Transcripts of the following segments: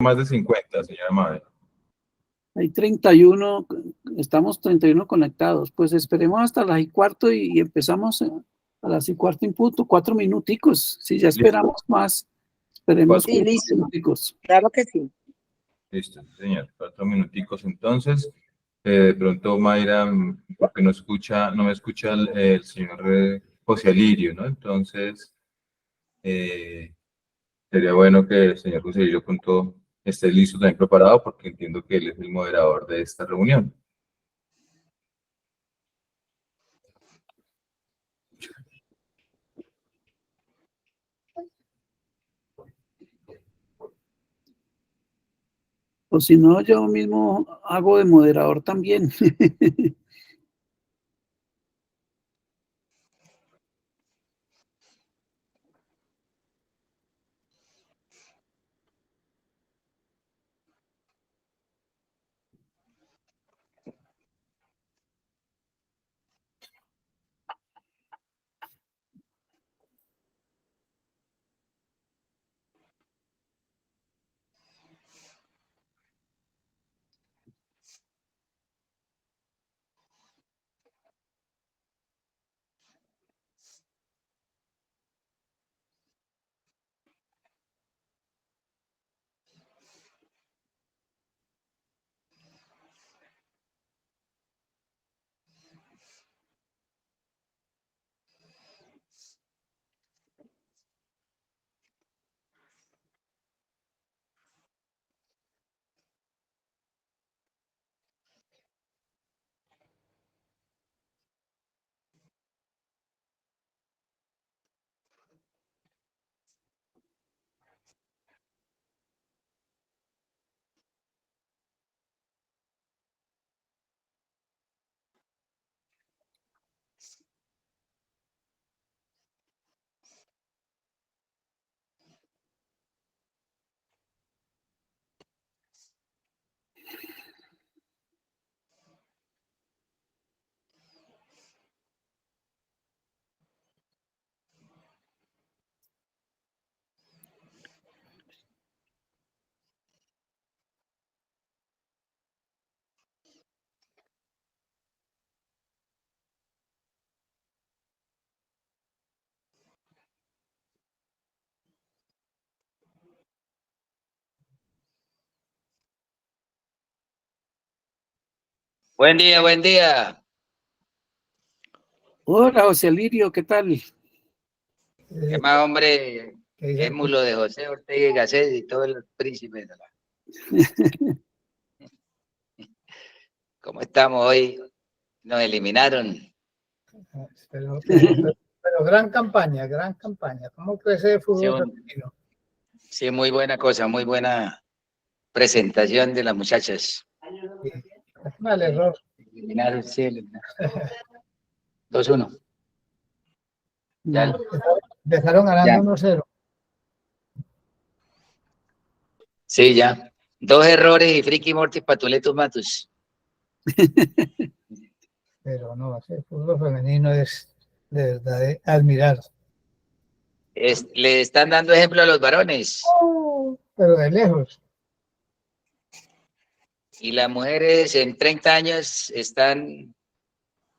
Más de 50, señora Mabel. Hay 31, estamos 31 conectados. Pues esperemos hasta las 1:15 y empezamos a las 1:15 en punto, 4 minuticos. Si ya esperamos más, esperemos Sí, 4 listo. minuticos. Claro que sí. Listo, señor. 4 minuticos entonces. De pronto, Mayra, porque no me escucha el señor José Alirio, ¿no? Entonces, sería bueno que el señor José Alirio pronto esté listo, también preparado, porque entiendo que él es el moderador de esta reunión. O si no, yo mismo hago de moderador también. Buen día, buen día. Hola, José Alirio, ¿qué tal? ¿Qué más, hombre? Émulo de José Ortega y Gasset y todos los príncipes. ¿Cómo estamos hoy? Nos eliminaron. Pero gran campaña, gran campaña. ¿Cómo crece el fútbol femenino? Sí, muy buena cosa, muy buena presentación de las muchachas. Sí. Es mal error. Eliminaron, sí, eliminaron. 2-1. Ya. Dejaron ganando 1-0. Sí, ya. 2 errores y Friki Mortis Patuletos Matus. Pero no, el fútbol femenino es de verdad de admirar. Le están dando ejemplo a los varones. Pero de lejos. Y las mujeres en 30 años están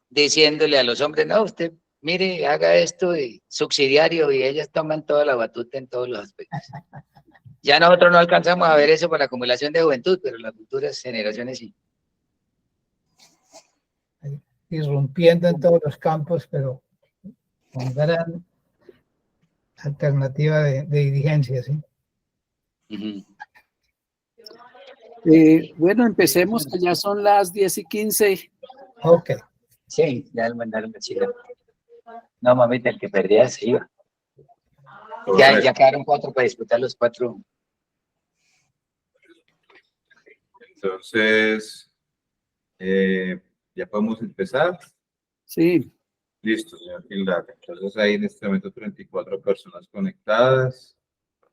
diciéndole a los hombres, no, usted mire, haga esto y subsidiario, y ellas toman toda la batuta en todos los aspectos. Ya nosotros no alcanzamos a ver eso por la acumulación de juventud, pero las futuras generaciones sí. Irrumpiendo en todos los campos, pero con gran alternativa de dirigencia, ¿sí? Bueno, empecemos, que ya son las 10:15. Ok. Sí, ya le mandaron la chica. No, mamita, el que perdía se iba. Ya quedaron 4 para disputar los 4. Entonces, ¿ya podemos empezar? Sí. Listo, señor Gilda. Entonces, hay en este momento 34 personas conectadas.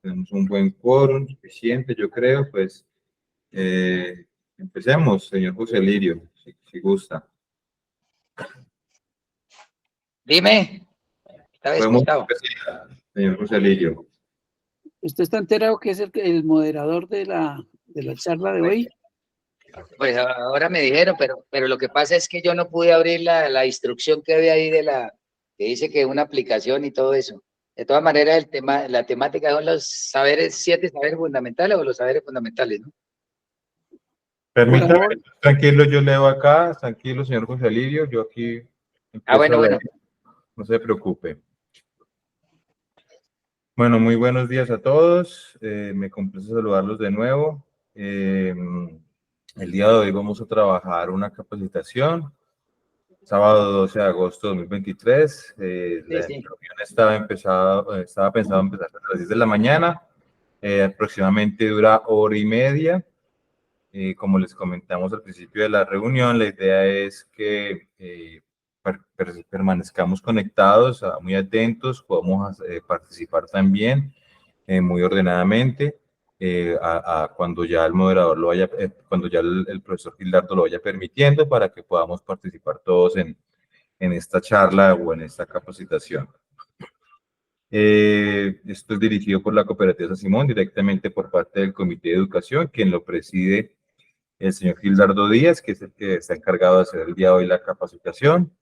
Tenemos un buen quórum, suficiente, yo creo. Pues empecemos, señor José Lirio, si gusta. Dime. Estaba Podemos descontado. empezar, señor José Lirio. ¿Usted está enterado que es el moderador de la charla de hoy? Pues ahora me dijeron, pero lo que pasa es que yo no pude abrir la instrucción que había ahí que dice que una aplicación y todo eso. De todas maneras, la temática son los saberes, 7 saberes fundamentales o los saberes fundamentales, ¿no? Permítame, Por amor. tranquilo, yo leo acá, tranquilo, señor José Lirio, yo aquí empiezo Bueno, a leer, bueno. no se preocupe. Bueno, muy buenos días a todos, me complace saludarlos de nuevo. El día de hoy vamos a trabajar una capacitación, sábado 12 de agosto de 2023. La Sí. reunión estaba pensado empezar a las 10 de la mañana, aproximadamente dura hora y media. Como les comentamos al principio de la reunión, la idea es que permanezcamos conectados, muy atentos, podamos participar también muy ordenadamente. Cuando ya el moderador lo vaya, cuando ya el profesor Gildardo lo vaya permitiendo, para que podamos participar todos en esta charla o en esta capacitación. Esto es dirigido por la Cooperativa San Simón, directamente por parte del Comité de Educación, quien lo preside el señor Gildardo Díaz, que es el que está encargado de hacer el día de hoy la capacitación.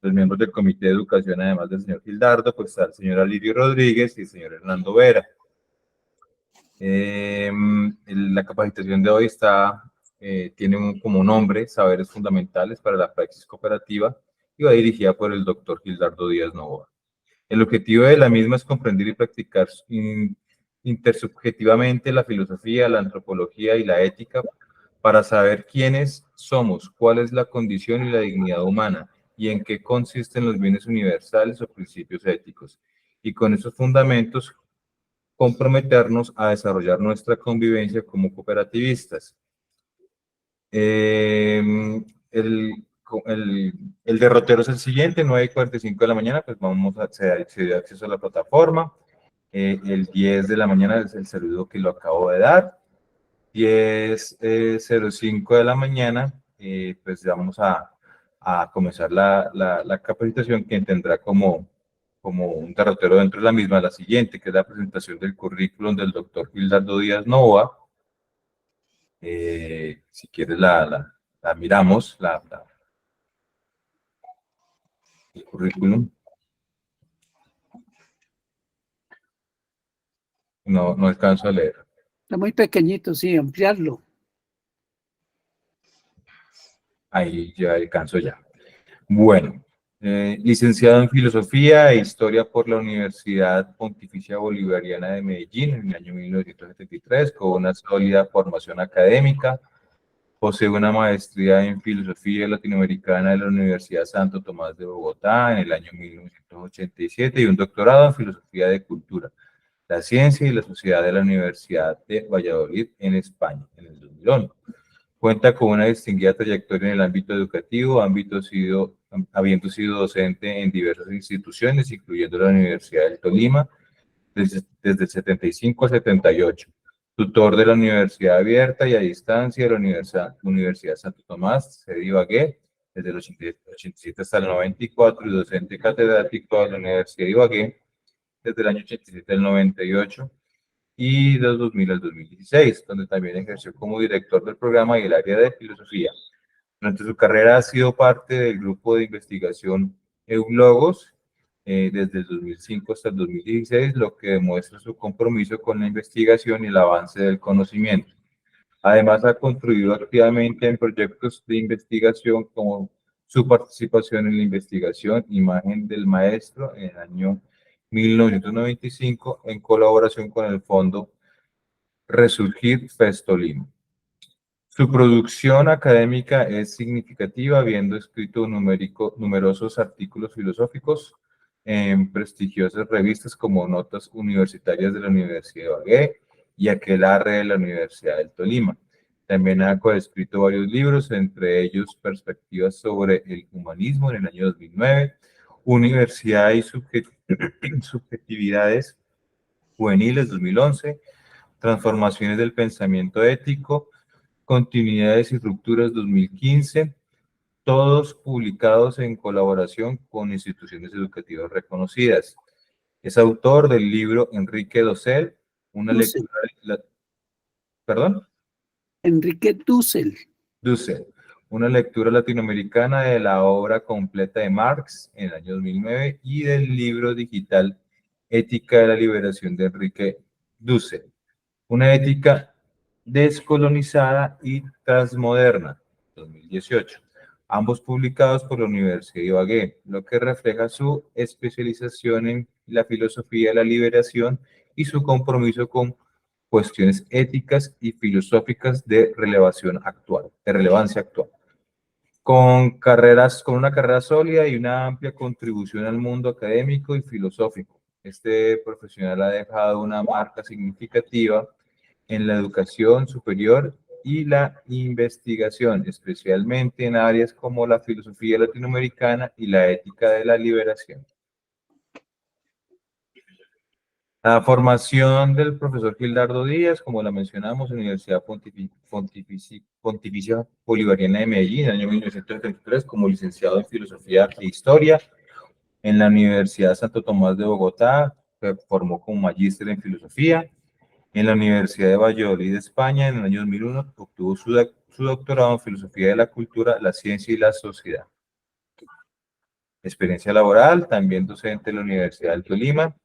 Los miembros del Comité de Educación, además del señor Gildardo, pues está el señor Alirio Rodríguez y el señor Hernando Vera. La capacitación de hoy tiene como nombre Saberes Fundamentales para la Praxis Cooperativa y va dirigida por el doctor Gildardo Díaz Novoa. El objetivo de la misma es comprender y practicar intersubjetivamente la filosofía, la antropología y la ética para saber quiénes somos, cuál es la condición y la dignidad humana y en qué consisten los bienes universales o principios éticos. Y con esos fundamentos comprometernos a desarrollar nuestra convivencia como cooperativistas. El, el derrotero es el siguiente, 9:45 de la mañana, pues vamos a acceder acceso a la plataforma. El 10 de la mañana es el saludo que lo acabo de dar. 10:05 de la mañana, pues vamos a comenzar la capacitación, que tendrá como un derrotero dentro de la misma la siguiente, que es la presentación del currículum del doctor Gildardo Díaz Novoa. Si quieres la miramos, el currículum. No alcanzo a leer. Está muy pequeñito, sí, ampliarlo. Ahí ya alcanzo ya. Bueno, licenciado en Filosofía e Historia por la Universidad Pontificia Bolivariana de Medellín en el año 1973, con una sólida formación académica. Posee una maestría en Filosofía Latinoamericana de la Universidad Santo Tomás de Bogotá en el año 1987 y un doctorado en Filosofía de Cultura, la Ciencia y la Sociedad de la Universidad de Valladolid en España en el 2011. Cuenta con una distinguida trayectoria en el ámbito educativo, habiendo sido docente en diversas instituciones, incluyendo la Universidad del Tolima, desde el 75 al 78. Tutor de la Universidad Abierta y a Distancia de la Universidad Santo Tomás, sede Ibagué, desde el 87 hasta el 94, y docente catedrático de la Universidad de Ibagué, desde el año 87 al 98, y del 2000 al 2016, donde también ejerció como director del programa y el área de filosofía. Durante su carrera ha sido parte del grupo de investigación Eulogos desde el 2005 hasta el 2016, lo que demuestra su compromiso con la investigación y el avance del conocimiento. Además, ha contribuido activamente en proyectos de investigación, como su participación en la investigación Imagen del Maestro en el año 1995, en colaboración con el Fondo Resurgir Festolima. Su producción académica es significativa, habiendo escrito numerosos artículos filosóficos en prestigiosas revistas como Notas Universitarias de la Universidad de Ibagué y Aquelarre de la Universidad del Tolima. También ha coescrito varios libros, entre ellos Perspectivas sobre el Humanismo en el año 2009, Universidad y Subjetividades Juveniles 2011, Transformaciones del Pensamiento Ético, Continuidades y Rupturas 2015, todos publicados en colaboración con instituciones educativas reconocidas. Es autor del libro Enrique Docel, una Dussel. lectura, ¿perdón? Enrique Dussel. Dussel, una lectura latinoamericana de la obra completa de Marx en el año 2009 y del libro digital Ética de la Liberación de Enrique Dussel, una ética descolonizada y transmoderna, 2018, ambos publicados por la Universidad de Ibagué, lo que refleja su especialización en la filosofía de la liberación y su compromiso con cuestiones éticas y filosóficas de relevancia actual. Con una carrera sólida y una amplia contribución al mundo académico y filosófico. Este profesional ha dejado una marca significativa en la educación superior y la investigación, especialmente en áreas como la filosofía latinoamericana y la ética de la liberación. La formación del profesor Gildardo Díaz, como la mencionamos, Universidad Pontificia Bolivariana de Medellín, año 1973, como licenciado en Filosofía e Historia. En la Universidad Santo Tomás de Bogotá, se formó como magíster en Filosofía. En la Universidad de Valladolid, España, en el año 2001, obtuvo su doctorado en Filosofía de la Cultura, la Ciencia y la Sociedad. Experiencia laboral, también docente en la Universidad del Tolima,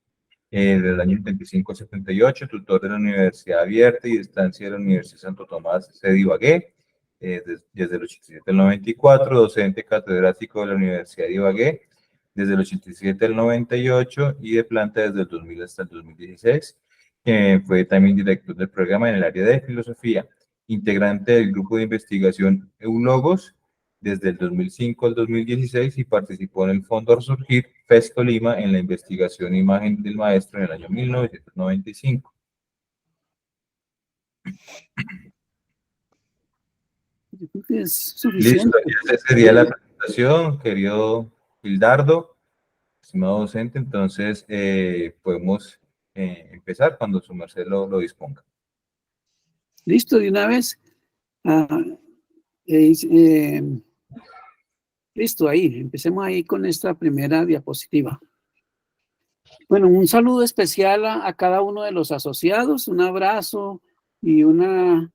del año 75 al 78, tutor de la Universidad Abierta y de estancia de la Universidad Santo Tomás de Ibagué, desde el 87 al 94, docente catedrático de la Universidad de Ibagué, desde el 87 al 98 y de planta desde el 2000 hasta el 2016. Fue también director del programa en el área de filosofía, integrante del grupo de investigación Eulogos desde el 2005 al 2016 y participó en el Fondo Resurgir FES Tolima en la investigación Imagen del Maestro en el año 1995. Yo creo que es suficiente. Listo, esa sería la presentación, querido Gildardo, estimado docente. Entonces, podemos empezar cuando su merced lo disponga. Listo, de una vez. Listo, ahí. Empecemos ahí con esta primera diapositiva. Bueno, un saludo especial a cada uno de los asociados, un abrazo y un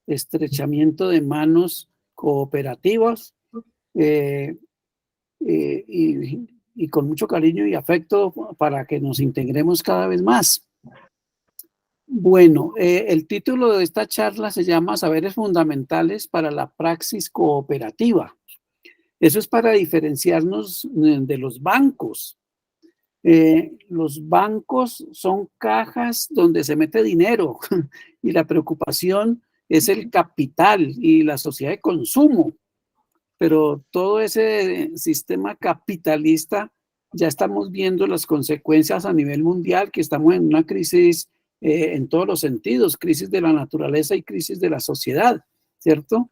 estrechamiento de manos cooperativas y con mucho cariño y afecto para que nos integremos cada vez más. Bueno, el título de esta charla se llama Saberes Fundamentales para la Praxis Cooperativa. Eso es para diferenciarnos de los bancos. Los bancos son cajas donde se mete dinero y la preocupación es el capital y la sociedad de consumo. Pero todo ese sistema capitalista, ya estamos viendo las consecuencias a nivel mundial, que estamos en una crisis en todos los sentidos, crisis de la naturaleza y crisis de la sociedad, ¿cierto?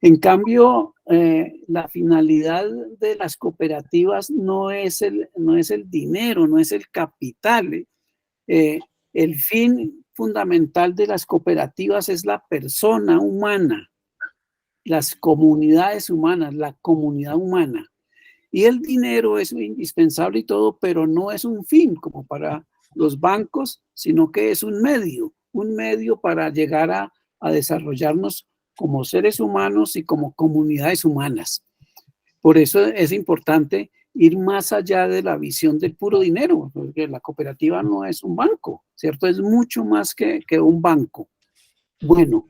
En cambio, la finalidad de las cooperativas no es el dinero, no es el capital. El fin fundamental de las cooperativas es la persona humana, las comunidades humanas, la comunidad humana. Y el dinero es indispensable y todo, pero no es un fin como para los bancos, sino que es un medio para llegar a desarrollarnos como seres humanos y como comunidades humanas. Por eso es importante ir más allá de la visión del puro dinero, porque la cooperativa no es un banco, ¿cierto? Es mucho más que un banco. Bueno,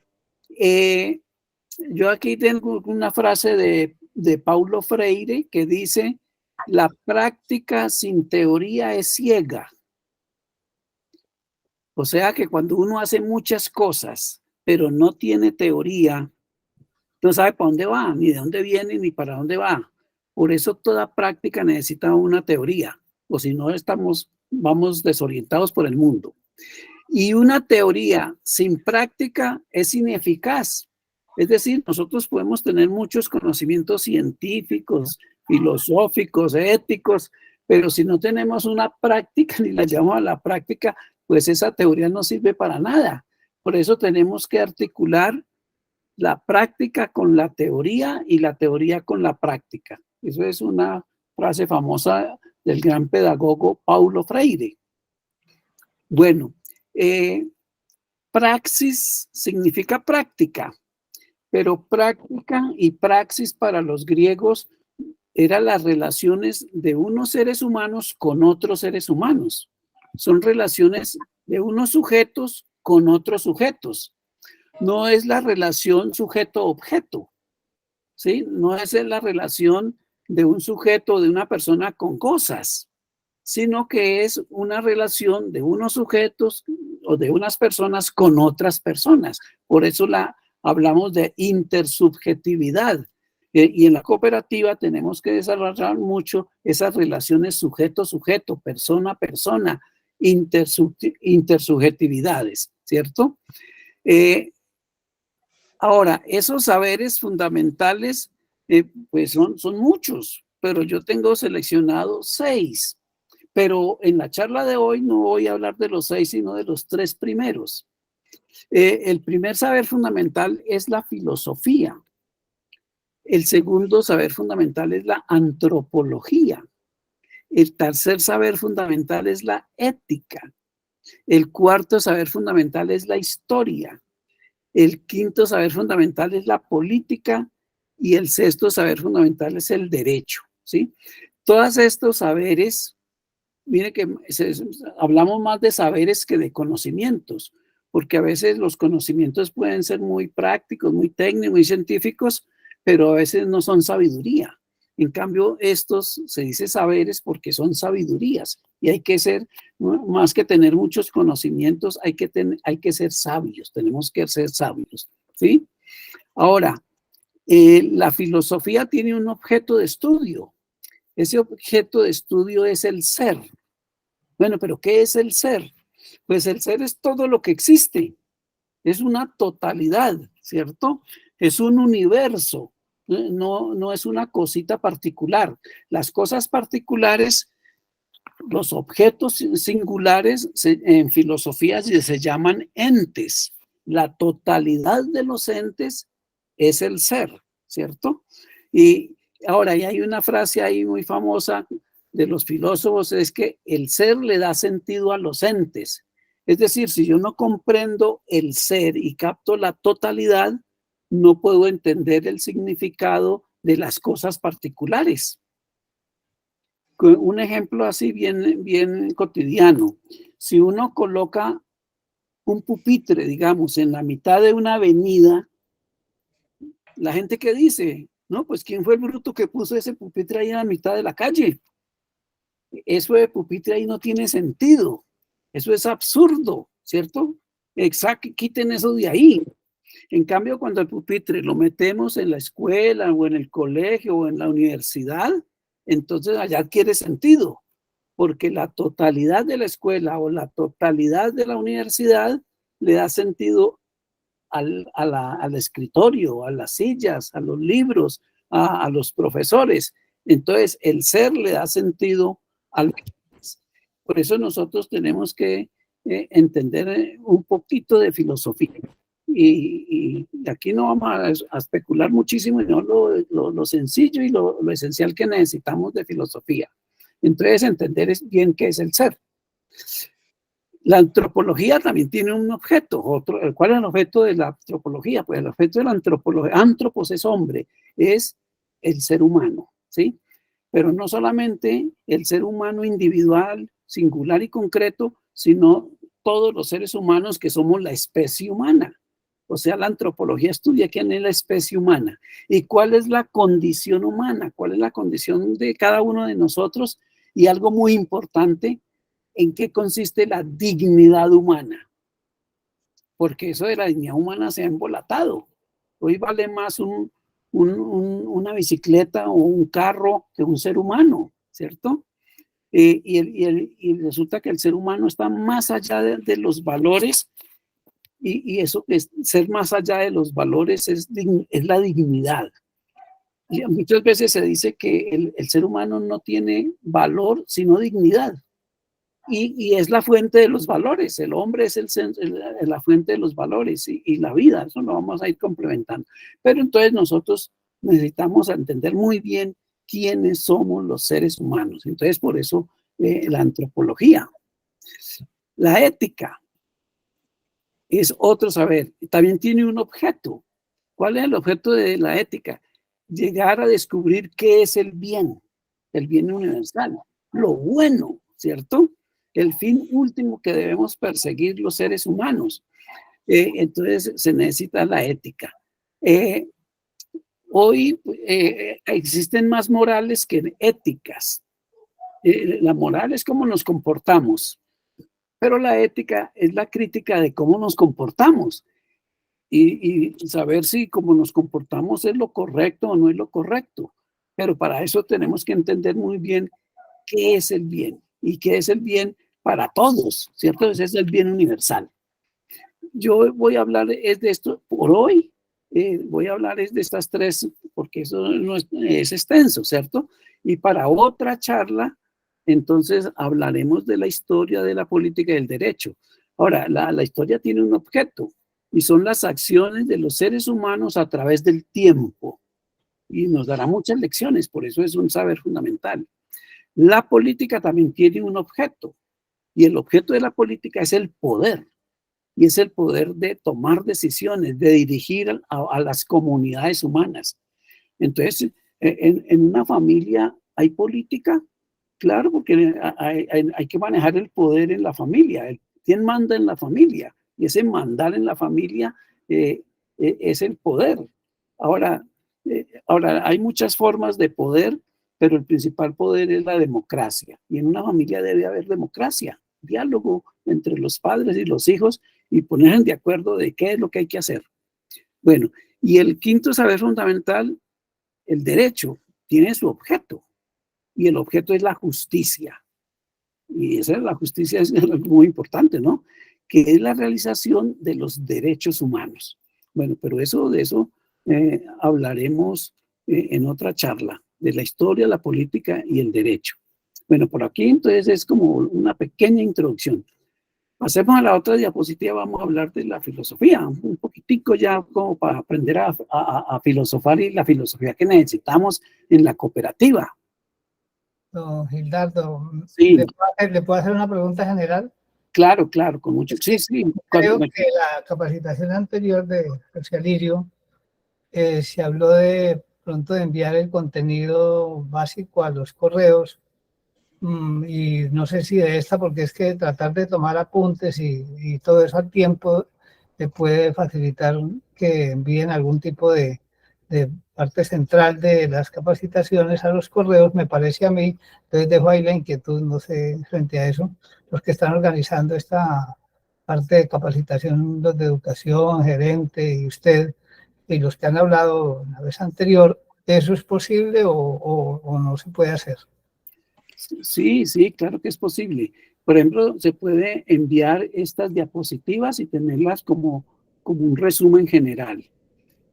yo aquí tengo una frase de Paulo Freire que dice, la práctica sin teoría es ciega. O sea que cuando uno hace muchas cosas, pero no tiene teoría, no sabe para dónde va, ni de dónde viene, ni para dónde va. Por eso toda práctica necesita una teoría, o si no vamos desorientados por el mundo. Y una teoría sin práctica es ineficaz. Es decir, nosotros podemos tener muchos conocimientos científicos, filosóficos, éticos, pero si no tenemos una práctica, ni la llamamos a la práctica, pues esa teoría no sirve para nada. Por eso tenemos que articular la práctica con la teoría y la teoría con la práctica. Eso es una frase famosa del gran pedagogo Paulo Freire. Bueno, praxis significa práctica, pero práctica y praxis para los griegos eran las relaciones de unos seres humanos con otros seres humanos. Son relaciones de unos sujetos con otros sujetos. No es la relación sujeto-objeto, ¿sí? No es la relación de un sujeto o de una persona con cosas, sino que es una relación de unos sujetos o de unas personas con otras personas. Por eso hablamos de intersubjetividad. Y en la cooperativa tenemos que desarrollar mucho esas relaciones sujeto-sujeto, persona-persona, intersubjetividades, ¿cierto? Ahora, esos saberes fundamentales, pues son muchos, pero yo tengo seleccionado 6. Pero en la charla de hoy no voy a hablar de los 6, sino de los 3 primeros. El primer saber fundamental es la filosofía. El segundo saber fundamental es la antropología. El tercer saber fundamental es la ética. El cuarto saber fundamental es la historia. El quinto saber fundamental es la política. Y el sexto saber fundamental es el derecho, ¿sí? Todos estos saberes, mire que hablamos más de saberes que de conocimientos, porque a veces los conocimientos pueden ser muy prácticos, muy técnicos, muy científicos, pero a veces no son sabiduría. En cambio, estos se dice saberes porque son sabidurías y hay que ser, más que tener muchos conocimientos, hay que ser sabios, tenemos que ser sabios, ¿sí? Ahora, la filosofía tiene un objeto de estudio. Ese objeto de estudio es el ser. Bueno, pero ¿qué es el ser? Pues el ser es todo lo que existe. Es una totalidad, ¿cierto? Es un universo. No es una cosita particular. Las cosas particulares, los objetos singulares, en filosofía se llaman entes. La totalidad de los entes es el ser, ¿cierto? Y ahora, y hay una frase ahí muy famosa de los filósofos, es que el ser le da sentido a los entes. Es decir, si yo no comprendo el ser y capto la totalidad, no puedo entender el significado de las cosas particulares. Un ejemplo así bien cotidiano. Si uno coloca un pupitre, digamos, en la mitad de una avenida, la gente que dice, no, pues ¿quién fue el bruto que puso ese pupitre ahí en la mitad de la calle? Eso de pupitre ahí no tiene sentido. Eso es absurdo, ¿cierto? Exacto, quiten eso de ahí. En cambio, cuando el pupitre lo metemos en la escuela o en el colegio o en la universidad, entonces allá adquiere sentido, porque la totalidad de la escuela o la totalidad de la universidad le da sentido al escritorio, a las sillas, a los libros, a los profesores. Entonces, el ser le da sentido al... Por eso nosotros tenemos que entender un poquito de filosofía. Y aquí no vamos a especular muchísimo, sino lo sencillo y lo esencial que necesitamos de filosofía. Entonces, entender bien qué es el ser. La antropología también tiene un objeto. ¿Cuál es el objeto de la antropología? Pues el objeto de la antropología, antropos es hombre, es el ser humano, ¿sí? Pero no solamente el ser humano individual, singular y concreto, sino todos los seres humanos que somos la especie humana. O sea, la antropología estudia quién es la especie humana y cuál es la condición humana, cuál es la condición de cada uno de nosotros y algo muy importante, en qué consiste la dignidad humana. Porque eso de la dignidad humana se ha embolatado. Hoy vale más una bicicleta o un carro que un ser humano, ¿cierto? Y resulta que el ser humano está más allá de los valores y eso que es ser más allá de los valores es la dignidad. Y muchas veces se dice que el ser humano no tiene valor sino dignidad. Y es la fuente de los valores, el hombre es la fuente de los valores y la vida, eso lo vamos a ir complementando. Pero entonces nosotros necesitamos entender muy bien quiénes somos los seres humanos. Entonces por eso la antropología. La ética es otro saber. También tiene un objeto. ¿Cuál es el objeto de la ética? Llegar a descubrir qué es el bien universal, lo bueno, ¿cierto? El fin último que debemos perseguir los seres humanos. Entonces se necesita la ética. Hoy existen más morales que éticas. La moral es cómo nos comportamos, pero la ética es la crítica de cómo nos comportamos y saber si cómo nos comportamos es lo correcto o no es lo correcto. Pero para eso tenemos que entender muy bien qué es el bien y qué es el bien para todos, ¿cierto? Ese es el bien universal. Yo voy a hablar es de esto por hoy. Voy a hablar es de estas tres, porque eso no es extenso, ¿cierto? Y para otra charla, entonces hablaremos de la historia de la política y del derecho. Ahora, la historia tiene un objeto y son las acciones de los seres humanos a través del tiempo. Y nos dará muchas lecciones, por eso es un saber fundamental. La política también tiene un objeto y el objeto de la política es el poder. Y es el poder de tomar decisiones, de dirigir a las comunidades humanas. Entonces, en una familia hay política, claro, porque hay que manejar el poder en la familia. ¿Quién manda en la familia? Y ese mandar en la familia es el poder. Ahora, hay muchas formas de poder, pero el principal poder es la democracia. Y en una familia debe haber democracia, diálogo entre los padres y los hijos, y ponerse de acuerdo de qué es lo que hay que hacer. Bueno, y el quinto saber fundamental, el derecho, tiene su objeto, y el objeto es la justicia. Y esa es la justicia, es muy importante, ¿no? Que es la realización de los derechos humanos. Bueno, pero de eso hablaremos en otra charla, de la historia, la política y el derecho. Bueno, por aquí entonces es como una pequeña introducción. Pasemos a la otra diapositiva, vamos a hablar de la filosofía, un poquitico ya como para aprender a filosofar y la filosofía que necesitamos en la cooperativa. Don Gildardo, Sí. ¿le puedo hacer una pregunta general? Claro, con mucho. Sí. Creo que la capacitación anterior de José Alirio se habló de pronto de enviar el contenido básico a los correos. Y no sé si de esta, porque es que tratar de tomar apuntes y todo eso al tiempo te puede facilitar que envíen algún tipo de parte central de las capacitaciones a los correos, me parece a mí. Entonces dejo ahí la inquietud, no sé, frente a eso, los que están organizando esta parte de capacitación, los de educación, gerente y usted, y los que han hablado la vez anterior, ¿eso es posible o no se puede hacer? Sí, claro que es posible. Por ejemplo, se puede enviar estas diapositivas y tenerlas como un resumen general.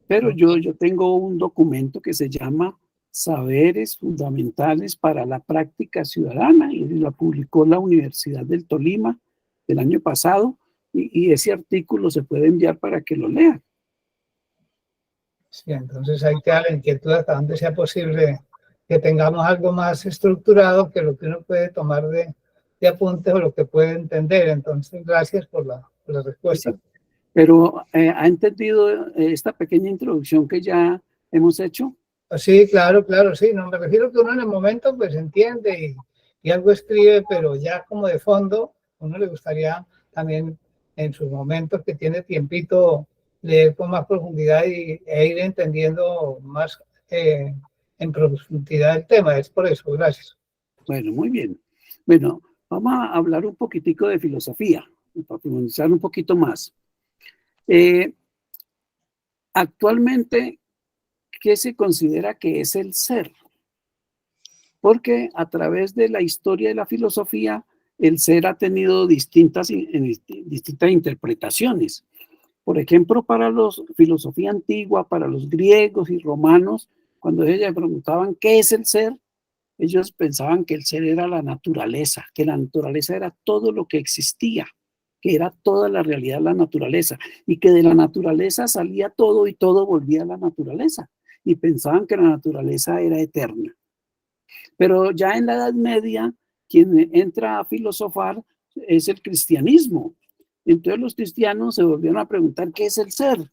Pero yo tengo un documento que se llama Saberes Fundamentales para la Práctica Ciudadana y la publicó la Universidad del Tolima el año pasado y ese artículo se puede enviar para que lo lean. Sí, entonces ahí queda la inquietud hasta donde sea posible que tengamos algo más estructurado que lo que uno puede tomar de apuntes o lo que puede entender. Entonces, gracias por la respuesta. Sí, pero ¿ha entendido esta pequeña introducción que ya hemos hecho? Sí, claro, sí. No, me refiero que uno en el momento pues entiende y algo escribe, pero ya como de fondo, uno le gustaría también en sus momentos que tiene tiempito leer con más profundidad e ir entendiendo más en profundidad el tema. Es por eso, gracias. Bueno, muy bien. Bueno, vamos a hablar un poquitico de filosofía, para profundizar un poquito más. Actualmente, ¿qué se considera que es el ser? Porque a través de la historia de la filosofía, el ser ha tenido distintas interpretaciones. Por ejemplo, para la filosofía antigua, para los griegos y romanos, cuando ellos preguntaban qué es el ser, ellos pensaban que el ser era la naturaleza, que la naturaleza era todo lo que existía, que era toda la realidad de la naturaleza, y que de la naturaleza salía todo y todo volvía a la naturaleza, y pensaban que la naturaleza era eterna. Pero ya en la Edad Media, quien entra a filosofar es el cristianismo. Entonces los cristianos se volvieron a preguntar qué es el ser.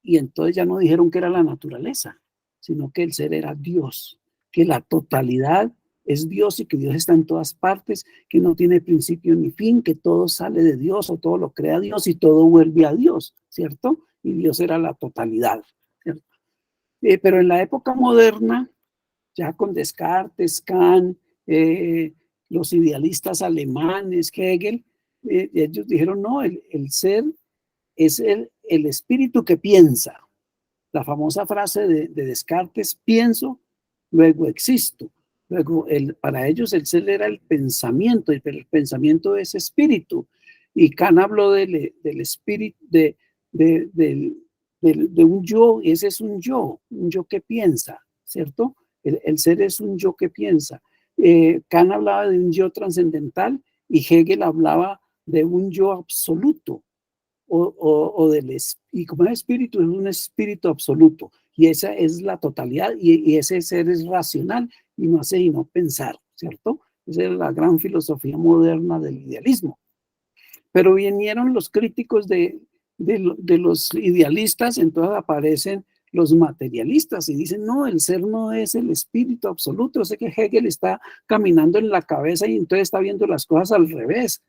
Y entonces ya no dijeron que era la naturaleza, sino que el ser era Dios, que la totalidad es Dios y que Dios está en todas partes, que no tiene principio ni fin, que todo sale de Dios o todo lo crea Dios y todo vuelve a Dios, ¿cierto? Y Dios era la totalidad, ¿cierto? Pero en la época moderna, ya con Descartes, Kant, los idealistas alemanes, Hegel, ellos dijeron, no, el ser es el espíritu que piensa. La famosa frase de Descartes, pienso, luego existo. Luego, para ellos el ser era el pensamiento, pero el pensamiento es espíritu. Y Kant habló del espíritu, de un yo, y ese es un yo que piensa, ¿cierto? El ser es un yo que piensa. Kant hablaba de un yo trascendental y Hegel hablaba de un yo absoluto. Y como el espíritu es un espíritu absoluto, y esa es la totalidad, y ese ser es racional y no hace sino pensar, ¿cierto? Esa es la gran filosofía moderna del idealismo. Pero vinieron los críticos de los idealistas, entonces aparecen los materialistas y dicen, no, el ser no es el espíritu absoluto. Sé que Hegel está caminando en la cabeza y entonces está viendo las cosas al revés.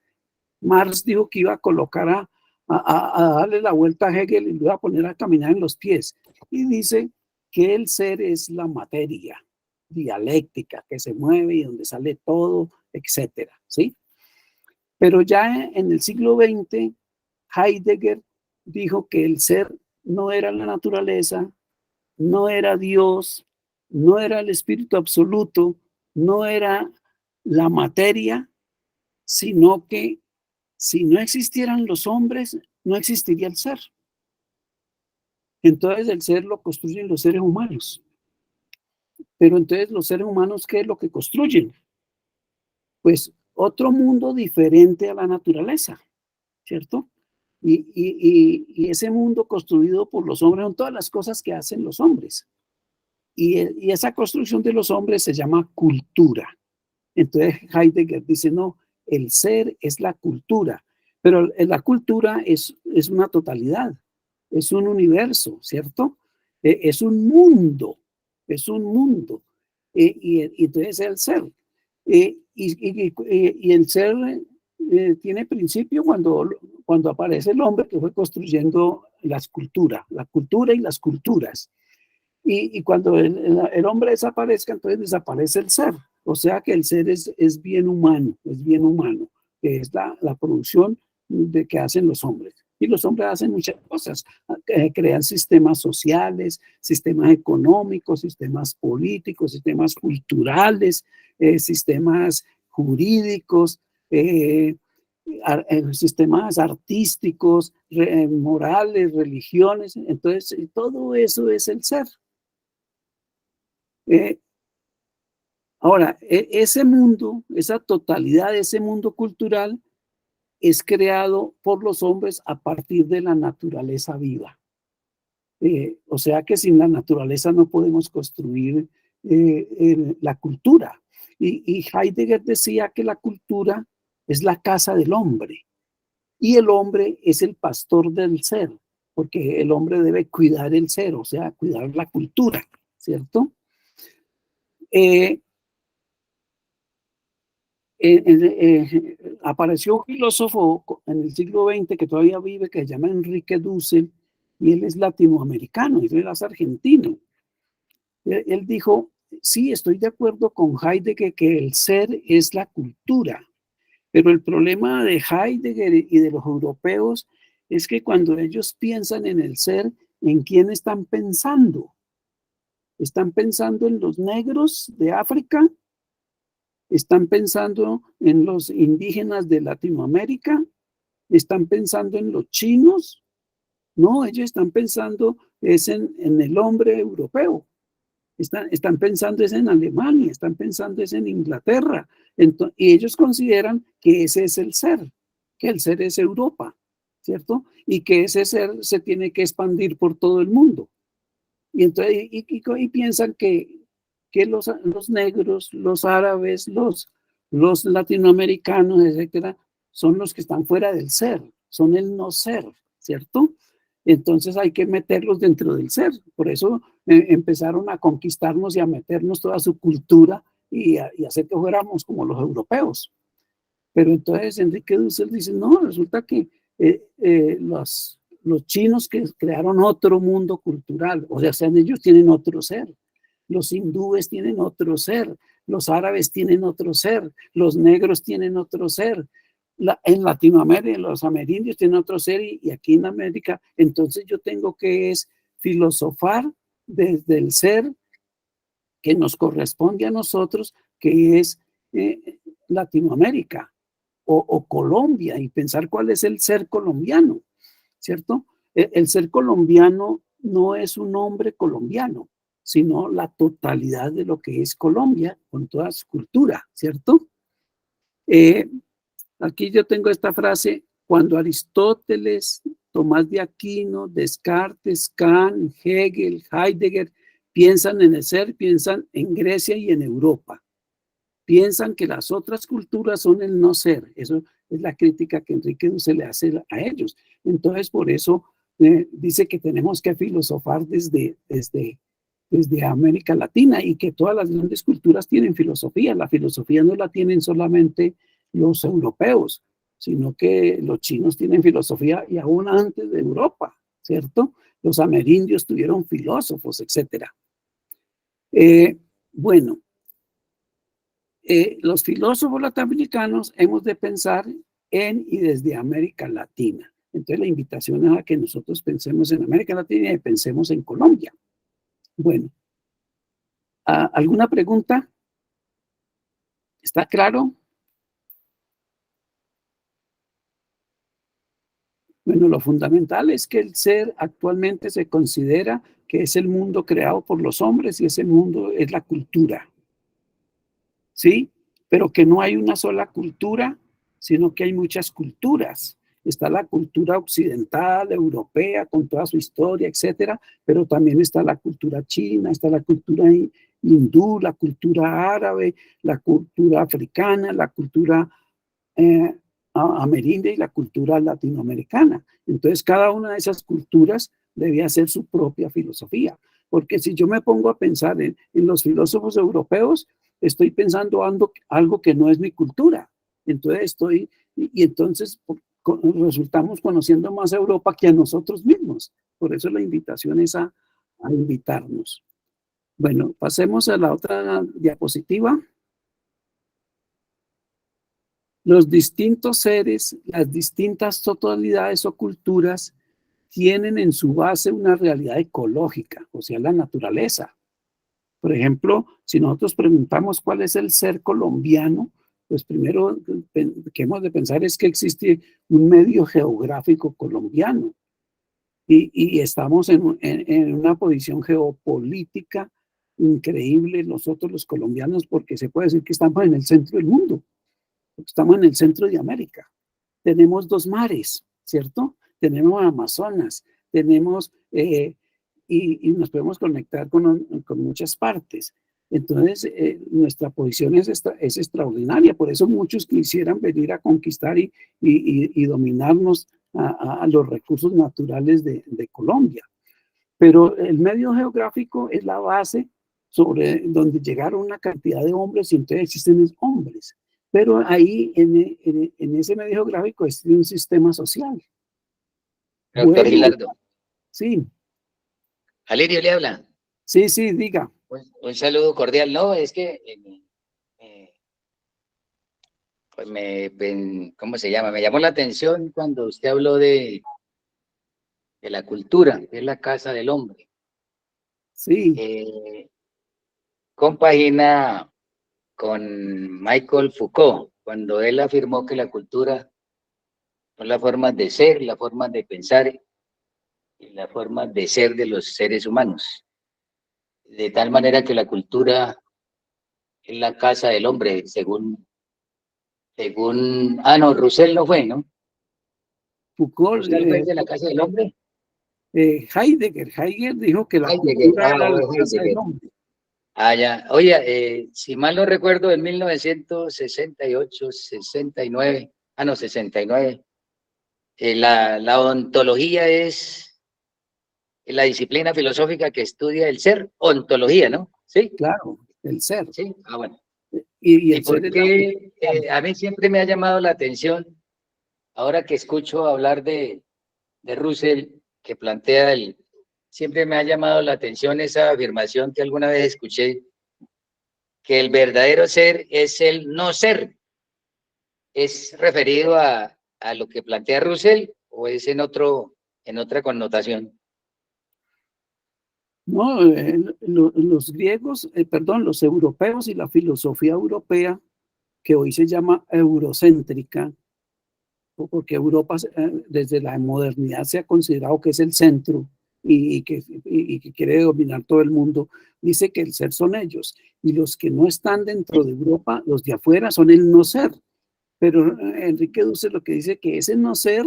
Marx dijo que iba a colocar a darle la vuelta a Hegel y lo iba a poner a caminar en los pies. Y dice que el ser es la materia dialéctica que se mueve y donde sale todo, etcétera, ¿sí? Pero ya en el siglo XX, Heidegger dijo que el ser no era la naturaleza, no era Dios, no era el espíritu absoluto, no era la materia, sino que si no existieran los hombres, no existiría el ser. Entonces el ser lo construyen los seres humanos. Pero entonces los seres humanos, ¿qué es lo que construyen? Pues otro mundo diferente a la naturaleza, ¿cierto? Y ese mundo construido por los hombres son todas las cosas que hacen los hombres. Y esa construcción de los hombres se llama cultura. Entonces Heidegger dice, no, el ser es la cultura, pero la cultura es una totalidad, es un universo, ¿cierto? Es un mundo, es un mundo. Y entonces el ser. Y el ser tiene principio cuando aparece el hombre que fue construyendo la cultura y las culturas. Y cuando el hombre desaparezca, entonces desaparece el ser. O sea que el ser es bien humano, que es la producción que hacen los hombres. Y los hombres hacen muchas cosas, crean sistemas sociales, sistemas económicos, sistemas políticos, sistemas culturales, sistemas jurídicos, sistemas artísticos, morales, religiones. Entonces, todo eso es el ser. Ahora, ese mundo, esa totalidad, ese mundo cultural es creado por los hombres a partir de la naturaleza viva. O sea que sin la naturaleza no podemos construir la cultura. Y Heidegger decía que la cultura es la casa del hombre y el hombre es el pastor del ser, porque el hombre debe cuidar el ser, o sea, cuidar la cultura, ¿cierto? Apareció un filósofo en el siglo XX que todavía vive, que se llama Enrique Dussel, y él es latinoamericano, y él es argentino. Él dijo, sí, estoy de acuerdo con Heidegger que el ser es la cultura, pero el problema de Heidegger y de los europeos es que cuando ellos piensan en el ser, ¿en quién están pensando? ¿Están pensando en los negros de África? ¿Están pensando en los indígenas de Latinoamérica? ¿Están pensando en los chinos? No, ellos están pensando es en el hombre europeo. Están pensando es en Alemania, están pensando es en Inglaterra. Y ellos consideran que ese es el ser, que el ser es Europa, ¿cierto? Y que ese ser se tiene que expandir por todo el mundo. Y entonces piensan que los negros, los árabes, los Los latinoamericanos, etcétera, son los que están fuera del ser, son el no ser, ¿cierto? Entonces hay que meterlos dentro del ser. Por eso empezaron a conquistarnos y a meternos toda su cultura y hacer que fuéramos como los europeos. Pero entonces Enrique Dussel dice, no, resulta que los chinos que crearon otro mundo cultural, o sea, ellos tienen otro ser. Los hindúes tienen otro ser, los árabes tienen otro ser, los negros tienen otro ser. En Latinoamérica los amerindios tienen otro ser y aquí en América, entonces yo tengo que filosofar desde el ser que nos corresponde a nosotros, que es Latinoamérica o Colombia, y pensar cuál es el ser colombiano, ¿cierto? El ser colombiano no es un hombre colombiano, sino la totalidad de lo que es Colombia con toda su cultura, ¿cierto? Aquí yo tengo esta frase: cuando Aristóteles, Tomás de Aquino, Descartes, Kant, Hegel, Heidegger piensan en el ser, piensan en Grecia y en Europa. Piensan que las otras culturas son el no ser. Eso es la crítica que Enrique Dussel le hace a ellos. Entonces, por eso dice que tenemos que filosofar desde América Latina y que todas las grandes culturas tienen filosofía. La filosofía no la tienen solamente los europeos, sino que los chinos tienen filosofía y aún antes de Europa, ¿cierto? Los amerindios tuvieron filósofos, etc. Bueno, los filósofos latinoamericanos hemos de pensar en y desde América Latina. Entonces la invitación es a que nosotros pensemos en América Latina y pensemos en Colombia. Bueno, ¿alguna pregunta? ¿Está claro? Bueno, lo fundamental es que el ser actualmente se considera que es el mundo creado por los hombres y ese mundo es la cultura, ¿sí? Pero que no hay una sola cultura, sino que hay muchas culturas. Está la cultura occidental, europea, con toda su historia, etcétera, pero también está la cultura china, está la cultura hindú, la cultura árabe, la cultura africana, la cultura amerindia y la cultura latinoamericana. Entonces, cada una de esas culturas debía hacer su propia filosofía, porque si yo me pongo a pensar en los filósofos europeos, estoy pensando algo que no es mi cultura. Entonces entonces resultamos conociendo más a Europa que a nosotros mismos. Por eso la invitación es a invitarnos. Bueno, pasemos a la otra diapositiva. Los distintos seres, las distintas totalidades o culturas tienen en su base una realidad ecológica, o sea, la naturaleza. Por ejemplo, si nosotros preguntamos cuál es el ser colombiano, pues primero que hemos de pensar es que existe un medio geográfico colombiano y estamos en una posición geopolítica increíble nosotros los colombianos, porque se puede decir que estamos en el centro del mundo. Estamos en el centro de América. Tenemos 2 mares, ¿cierto? Tenemos Amazonas, tenemos, y nos podemos conectar con muchas partes. Entonces, nuestra posición es extraordinaria. Por eso muchos quisieran venir a conquistar y dominarnos a los recursos naturales de Colombia. Pero el medio geográfico es la base sobre donde llegaron una cantidad de hombres y entonces existen hombres. Pero ahí, en ese medio geográfico, es un sistema social. Doctor Gilardo. Sí. Alirio le habla. Sí, diga. Un saludo cordial. No, es que, pues ¿cómo se llama? Me llamó la atención cuando usted habló de la cultura, que es la casa del hombre. Sí. Compagina con Michael Foucault, cuando él afirmó que la cultura son las formas de ser, las formas de pensar y las formas de ser de los seres humanos. De tal manera que la cultura es la casa del hombre, según no, Roussel no fue, ¿no? Foucault. ¿Roussel fue de la casa del hombre? Heidegger dijo que la cultura era la casa del hombre. Ah, ya. Oye, si mal no recuerdo, en 1968, 69, no, 69, la ontología es la disciplina filosófica que estudia el ser, ontología, ¿no? Sí, Claro, el ser. sí. Ah, bueno. Y ¿Y el ser por es la qué? A mí siempre me ha llamado la atención, ahora que escucho hablar de Russell, que plantea siempre me ha llamado la atención esa afirmación que alguna vez escuché, que el verdadero ser es el no ser. ¿Es referido a lo que plantea Russell o es en otra connotación? No, los griegos, perdón, los europeos y la filosofía europea, que hoy se llama eurocéntrica, porque Europa desde la modernidad se ha considerado que es el centro y que quiere dominar todo el mundo, dice que el ser son ellos, y los que no están dentro de Europa, los de afuera, son el no ser. Pero Enrique Dussel lo que dice que ese no ser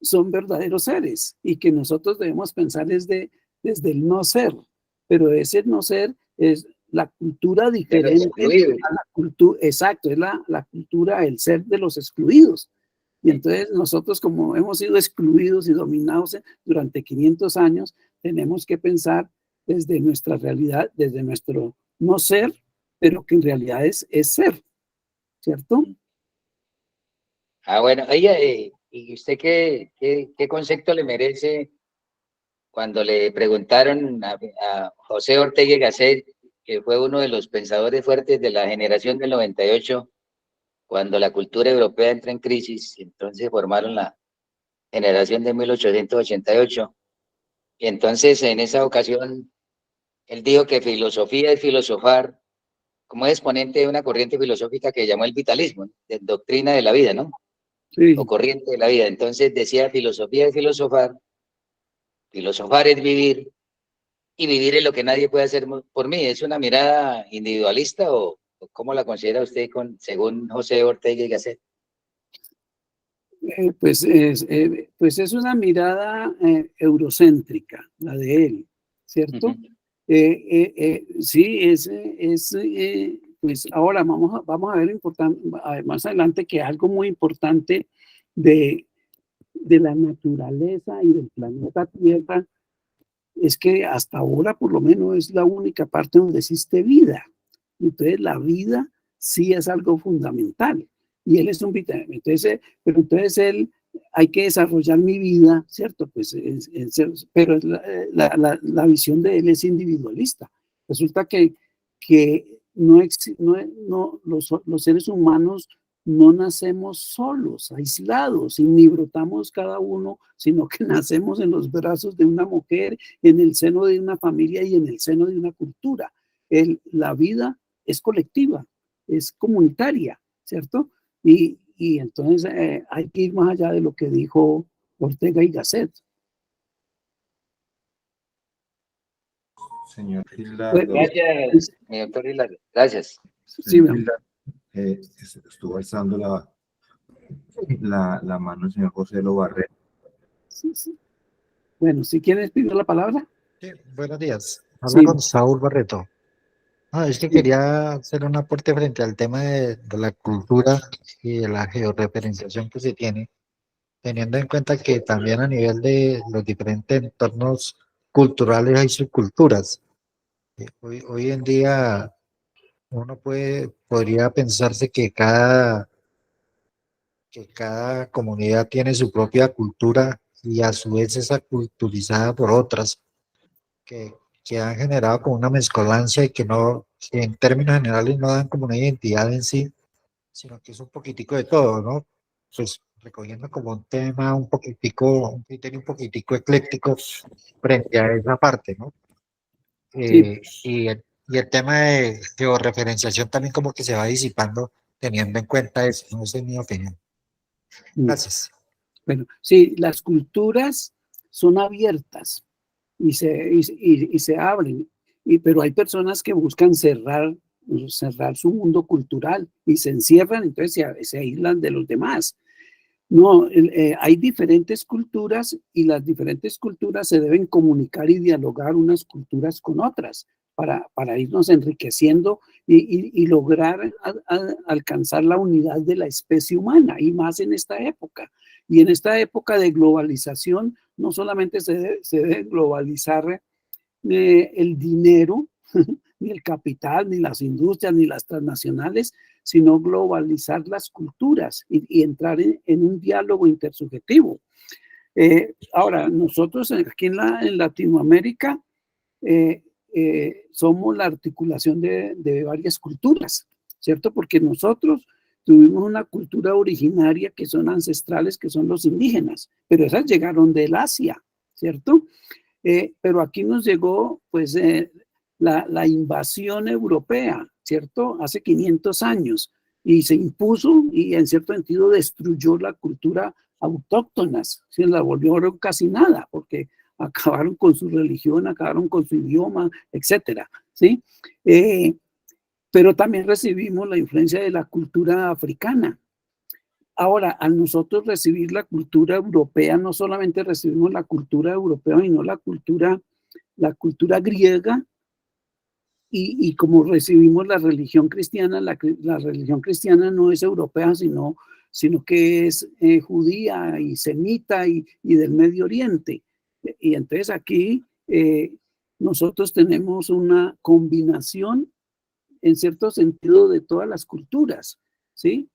son verdaderos seres y que nosotros debemos pensar desde el no ser, pero ese no ser es la cultura De los diferente excluidos. a la cultura, exacto, es la cultura, el ser de los excluidos. Y entonces nosotros, como hemos sido excluidos y dominados durante 500 años, tenemos que pensar desde nuestra realidad, desde nuestro no ser, pero que en realidad es ser, ¿cierto? Ah, bueno, oye, ¿y usted qué concepto le merece cuando le preguntaron a José Ortega y Gasset, que fue uno de los pensadores fuertes de la generación del 98, cuando la cultura europea entra en crisis, y entonces formaron la generación de 1888? Y entonces en esa ocasión él dijo que filosofía es filosofar, como exponente de una corriente filosófica que llamó el vitalismo, ¿no? De doctrina de la vida, ¿no? O Sí. corriente de la vida. Entonces decía filosofía es filosofar, filosofar es vivir, y vivir es lo que nadie puede hacer por mí. ¿Es una mirada individualista o cómo la considera usted según José Ortega y Gasset? Pues es una mirada eurocéntrica, la de él, ¿cierto? Ujú. Sí, pues ahora vamos a ver más adelante que algo muy importante de, de la naturaleza y del planeta Tierra es que hasta ahora por lo menos es la única parte donde existe vida. Entonces la vida sí es algo fundamental y él es un vitamina. Entonces, pero entonces él, hay que desarrollar mi vida, ¿cierto? Pues, pero la visión de él es individualista. Resulta que los seres humanos no nacemos solos, aislados, y ni brotamos cada uno, sino que nacemos en los brazos de una mujer, en el seno de una familia y en el seno de una cultura. La vida es colectiva, es comunitaria, ¿cierto? Y entonces hay que ir más allá de lo que dijo Ortega y Gasset. Señor Gildardo, Gracias, mi doctor Hilario. Gracias. Sí, señor Gildardo, estuvo alzando la mano el señor José Lobarrero. sí, sí. Bueno, si quieres pedir la palabra. Sí, buenos días. Habla Sí, con Saúl Barreto. Es que sí. quería hacer un aporte frente al tema de la cultura y de la georreferenciación que se tiene, teniendo en cuenta que también a nivel de los diferentes entornos culturales hay subculturas. Hoy en día uno podría pensarse que cada comunidad tiene su propia cultura y a su vez es aculturizada por otras que, que han generado como una mezcolancia y que en términos generales no dan como una identidad en sí, sino que es un poquitico de todo, ¿no? Pues recogiendo como un tema un criterio un poquitico ecléctico frente a esa parte, ¿no? Sí. Y el tema de georreferenciación también como que se va disipando teniendo en cuenta eso, ¿no? Esa es mi opinión. Gracias. Bueno, sí, las culturas son abiertas y se abren, pero hay personas que buscan cerrar su mundo cultural y se encierran, entonces se aíslan de los demás. No, hay diferentes culturas y las diferentes culturas se deben comunicar y dialogar unas culturas con otras para irnos enriqueciendo y lograr alcanzar la unidad de la especie humana, y más en esta época. Y en esta época de globalización, no solamente se debe globalizar el dinero, ni el capital, ni las industrias, ni las transnacionales, sino globalizar las culturas y entrar en un diálogo intersubjetivo. Ahora, nosotros aquí en Latinoamérica somos la articulación de varias culturas, ¿cierto? Porque nosotros tuvimos una cultura originaria que son ancestrales, que son los indígenas, pero esas llegaron del Asia, ¿cierto? Pero aquí nos llegó, pues, la invasión europea, ¿cierto? Hace 500 años, y se impuso y en cierto sentido destruyó la cultura autóctonas, se la volvieron casi nada, porque acabaron con su religión, acabaron con su idioma, etcétera, ¿sí? Pero también recibimos la influencia de la cultura africana. Ahora, al nosotros recibir la cultura europea, no solamente recibimos la cultura europea, sino la cultura griega, y como recibimos la religión cristiana, la religión cristiana no es europea, sino que es judía y semita y del Medio Oriente. Y entonces aquí nosotros tenemos una combinación, en cierto sentido, de todas las culturas, ¿sí?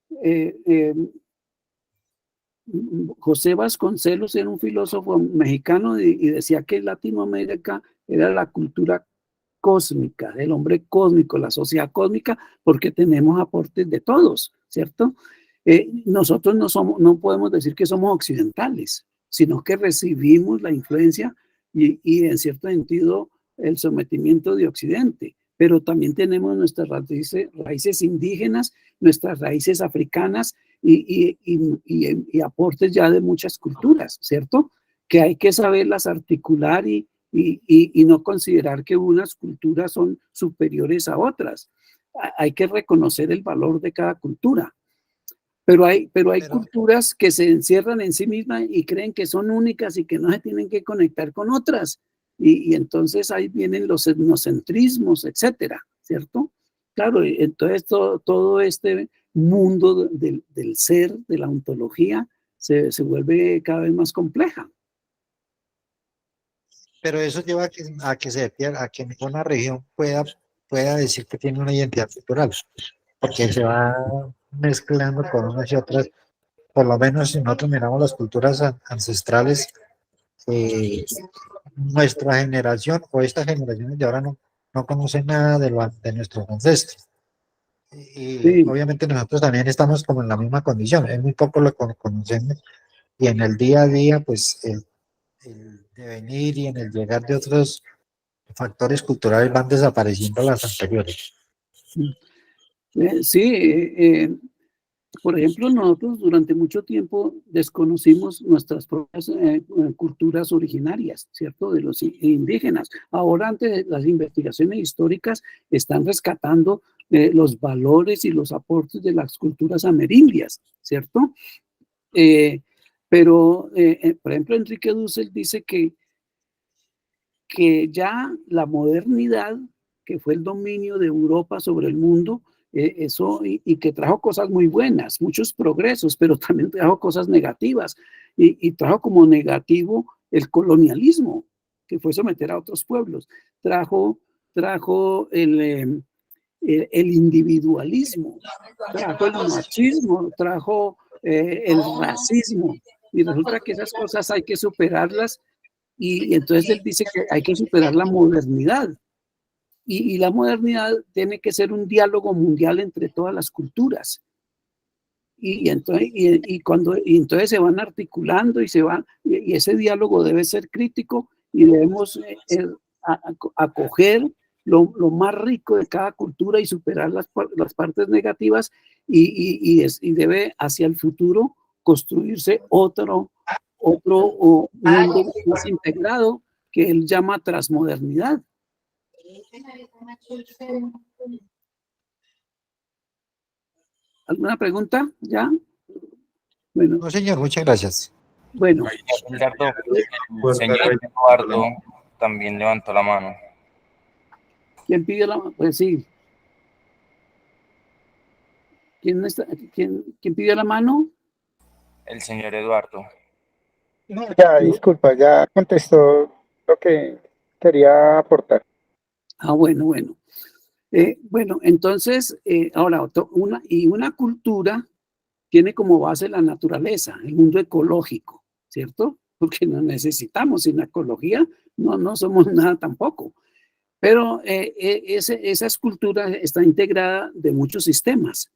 José Vasconcelos era un filósofo mexicano y decía que Latinoamérica era la cultura cósmica, del hombre cósmico, la sociedad cósmica, porque tenemos aportes de todos, ¿cierto? Nosotros no podemos decir que somos occidentales, sino que recibimos la influencia y en cierto sentido el sometimiento de Occidente, pero también tenemos nuestras raíces indígenas, nuestras raíces africanas y aportes ya de muchas culturas, ¿cierto? Que hay que saberlas articular y no considerar que unas culturas son superiores a otras. Hay que reconocer el valor de cada cultura. Pero hay culturas que se encierran en sí mismas y creen que son únicas y que no se tienen que conectar con otras. Y entonces ahí vienen los etnocentrismos, etcétera, ¿cierto? Claro, entonces todo este mundo del ser, de la ontología, se vuelve cada vez más compleja. Pero eso lleva a que se pierda, a que ninguna región pueda decir que tiene una identidad cultural, porque se va mezclando con unas y otras. Por lo menos si nosotros miramos las culturas ancestrales, nuestra generación o estas generaciones de ahora no conocen nada de nuestros ancestros. Y Sí. obviamente nosotros también estamos como en la misma condición, es muy poco lo que conocemos, y en el día a día, pues el devenir y en el llegar de otros factores culturales van desapareciendo las anteriores. Sí, por ejemplo, nosotros durante mucho tiempo desconocimos nuestras propias culturas originarias, ¿cierto? De los indígenas. Ahora, ante las investigaciones históricas, están rescatando los valores y los aportes de las culturas amerindias, ¿cierto? Pero, por ejemplo, Enrique Dussel dice que ya la modernidad, que fue el dominio de Europa sobre el mundo, eso y que trajo cosas muy buenas, muchos progresos, pero también trajo cosas negativas y trajo como negativo el colonialismo, que fue someter a otros pueblos, trajo el individualismo, trajo el machismo, trajo el racismo, y resulta que esas cosas hay que superarlas, y entonces él dice que hay que superar la modernidad. Y la modernidad tiene que ser un diálogo mundial entre todas las culturas. Y entonces se van articulando y ese diálogo debe ser crítico y debemos acoger lo más rico de cada cultura y superar las partes negativas y debe hacia el futuro construirse otro mundo más integrado que él llama transmodernidad. ¿Alguna pregunta? ¿Ya? Bueno. No, señor, muchas gracias. Bueno. El señor Eduardo también levantó la mano. ¿Quién pidió la mano? Pues sí. ¿Quién pidió la mano? El señor Eduardo. No, ya, No. disculpa, ya contestó lo que quería aportar. Ah, bueno. Bueno, entonces, ahora, una cultura tiene como base la naturaleza, el mundo ecológico, ¿cierto? Porque no necesitamos, sin la ecología no somos nada tampoco. Pero esa escultura está integrada de muchos sistemas,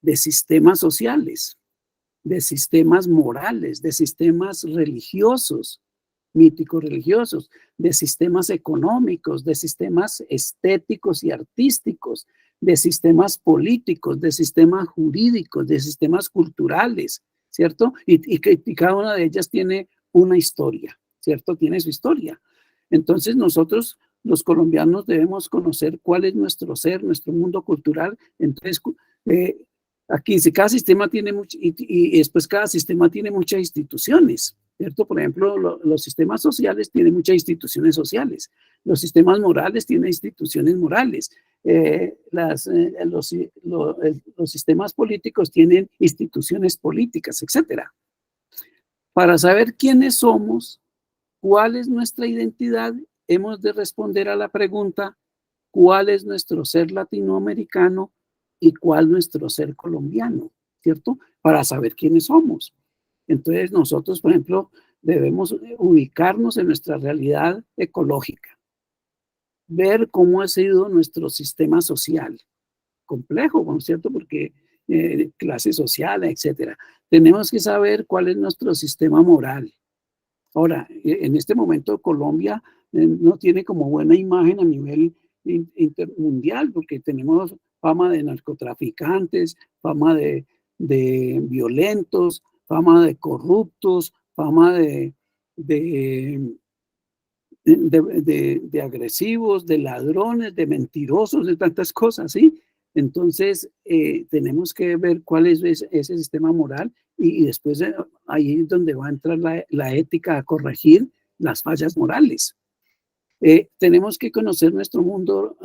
de sistemas sociales, de sistemas morales, de sistemas religiosos, míticos religiosos, de sistemas económicos, de sistemas estéticos y artísticos, de sistemas políticos, de sistemas jurídicos, de sistemas culturales, ¿cierto? Y cada una de ellas tiene una historia, ¿cierto? Tiene su historia. Entonces nosotros, los colombianos, debemos conocer cuál es nuestro ser, nuestro mundo cultural. Entonces, aquí dice, cada sistema tiene y después cada sistema tiene muchas instituciones, ¿cierto? Por ejemplo, los sistemas sociales tienen muchas instituciones sociales, los sistemas morales tienen instituciones morales, los sistemas políticos tienen instituciones políticas, etcétera. Para saber quiénes somos, cuál es nuestra identidad, hemos de responder a la pregunta, ¿cuál es nuestro ser latinoamericano y cuál nuestro ser colombiano? ¿Cierto? Para saber quiénes somos. Entonces nosotros, por ejemplo, debemos ubicarnos en nuestra realidad ecológica, ver cómo ha sido nuestro sistema social, complejo, ¿no es cierto? Porque clase social, etcétera. Tenemos que saber cuál es nuestro sistema moral. Ahora, en este momento Colombia no tiene como buena imagen a nivel intermundial, porque tenemos fama de narcotraficantes, fama de violentos, fama de corruptos, fama de agresivos, de ladrones, de mentirosos, de tantas cosas, ¿sí? Entonces, tenemos que ver cuál es ese sistema moral y después ahí es donde va a entrar la ética a corregir las fallas morales. Tenemos que conocer nuestro mundo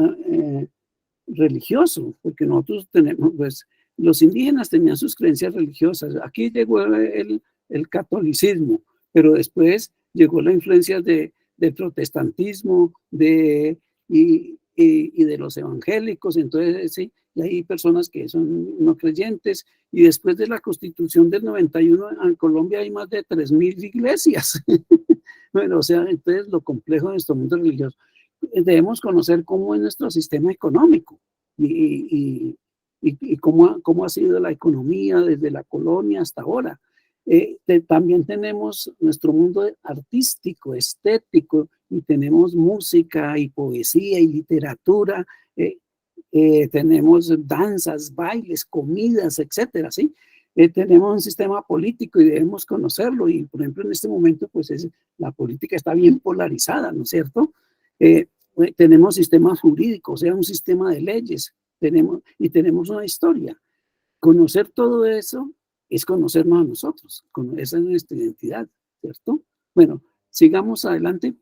religioso, porque nosotros tenemos, pues, los indígenas tenían sus creencias religiosas. Aquí llegó el catolicismo, pero después llegó la influencia del protestantismo y de los evangélicos. Entonces, sí, y hay personas que son no creyentes. Y después de la Constitución del 91, en Colombia hay más de 3.000 iglesias. Bueno, o sea, entonces lo complejo de nuestro mundo religioso. Debemos conocer cómo es nuestro sistema económico y cómo ha sido la economía desde la colonia hasta ahora. También tenemos nuestro mundo artístico, estético, y tenemos música y poesía y literatura, tenemos danzas, bailes, comidas, etcétera, ¿sí? Tenemos un sistema político y debemos conocerlo, y por ejemplo en este momento pues la política está bien polarizada, ¿no es cierto? Tenemos sistemas jurídicos, o sea, un sistema de leyes, tenemos una historia. Conocer todo eso es conocernos a nosotros, esa es nuestra identidad, ¿cierto? Bueno, sigamos adelante.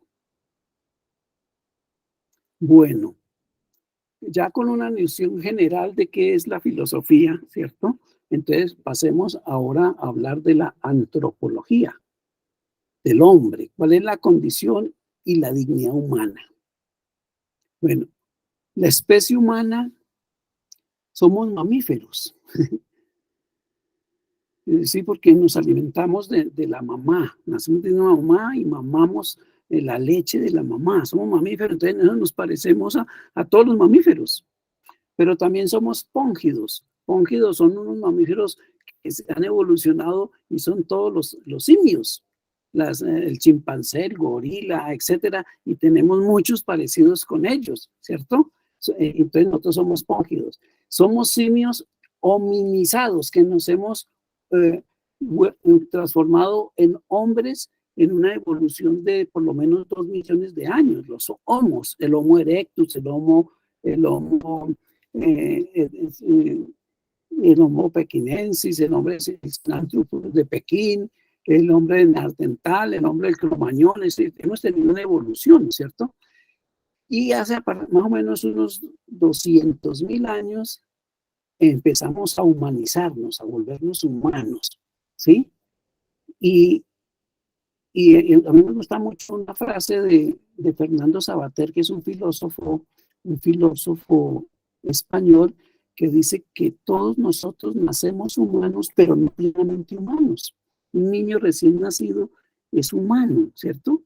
Bueno, ya con una noción general de qué es la filosofía, ¿cierto? Entonces pasemos ahora a hablar de la antropología del hombre, cuál es la condición y la dignidad humana. Bueno, la especie humana somos mamíferos. Sí, porque nos alimentamos de la mamá, nacemos de una mamá y mamamos la leche de la mamá, somos mamíferos, entonces nos parecemos a todos los mamíferos, pero también somos póngidos. Póngidos son unos mamíferos que se han evolucionado y son todos los simios, el chimpancé, el gorila, etcétera, y tenemos muchos parecidos con ellos, ¿cierto? Entonces nosotros somos póngidos, somos simios hominizados que nos hemos transformado en hombres en una evolución de por lo menos 2 millones de años. Los homos, el Homo erectus, el Homo pequinensis, el hombre de Pekín, el hombre de Neandertal, el hombre del Cromañón. Hemos tenido una evolución, ¿cierto? Y hace más o menos unos 200.000 años empezamos a humanizarnos, a volvernos humanos, ¿sí? Y a mí me gusta mucho una frase de Fernando Savater, que es un filósofo español, que dice que todos nosotros nacemos humanos, pero no plenamente humanos. Un niño recién nacido es humano, ¿cierto?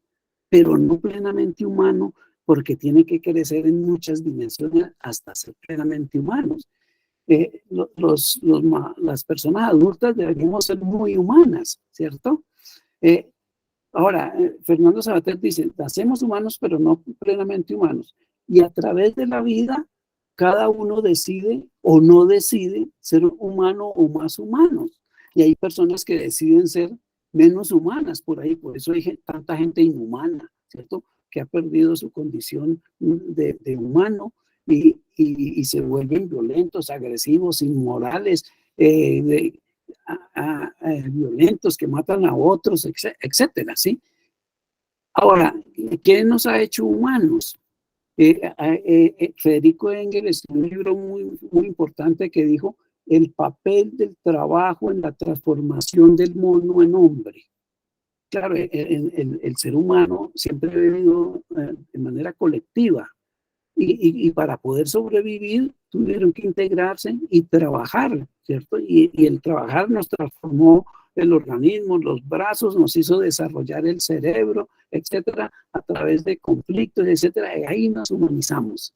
Pero no plenamente humano, porque tiene que crecer en muchas dimensiones hasta ser plenamente humanos. Las personas adultas deberíamos ser muy humanas, ¿cierto? Ahora, Fernando Savater dice, nacemos humanos, pero no plenamente humanos. Y a través de la vida, cada uno decide o no decide ser humano o más humanos. Y hay personas que deciden ser menos humanas por ahí. Por eso hay tanta gente inhumana, ¿cierto? Que ha perdido su condición de humano y se vuelven violentos, agresivos, inmorales, violentos, que matan a otros, etcétera, ¿sí? Ahora, ¿qué nos ha hecho humanos? Federico Engels escribió un libro muy importante que dijo el papel del trabajo en la transformación del mono en hombre. Claro, el ser humano siempre ha vivido de manera colectiva y para poder sobrevivir tuvieron que integrarse y trabajar, ¿cierto? Y el trabajar nos transformó el organismo, los brazos, nos hizo desarrollar el cerebro, etcétera, a través de conflictos, etcétera, y ahí nos humanizamos.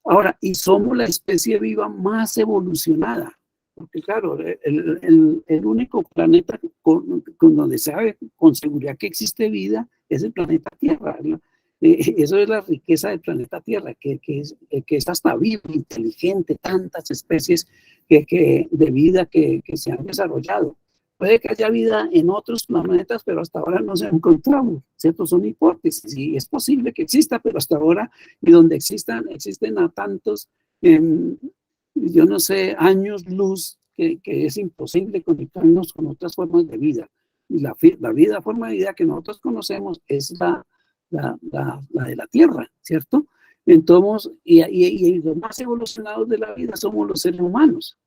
Ahora, y somos la especie viva más evolucionada, porque claro, el único planeta con donde sabe con seguridad que existe vida es el planeta Tierra, ¿no? Eso es la riqueza del planeta Tierra, que es hasta vivo, inteligente, tantas especies de vida que se han desarrollado. Puede que haya vida en otros planetas, pero hasta ahora no se ha encontrado, ¿cierto? Son hipótesis y es posible que exista, pero hasta ahora, y donde existen a tantos, yo no sé, años luz, que es imposible conectarnos con otras formas de vida. Y la forma de vida que nosotros conocemos es la de la Tierra, ¿cierto? Entonces, y los más evolucionados de la vida somos los seres humanos.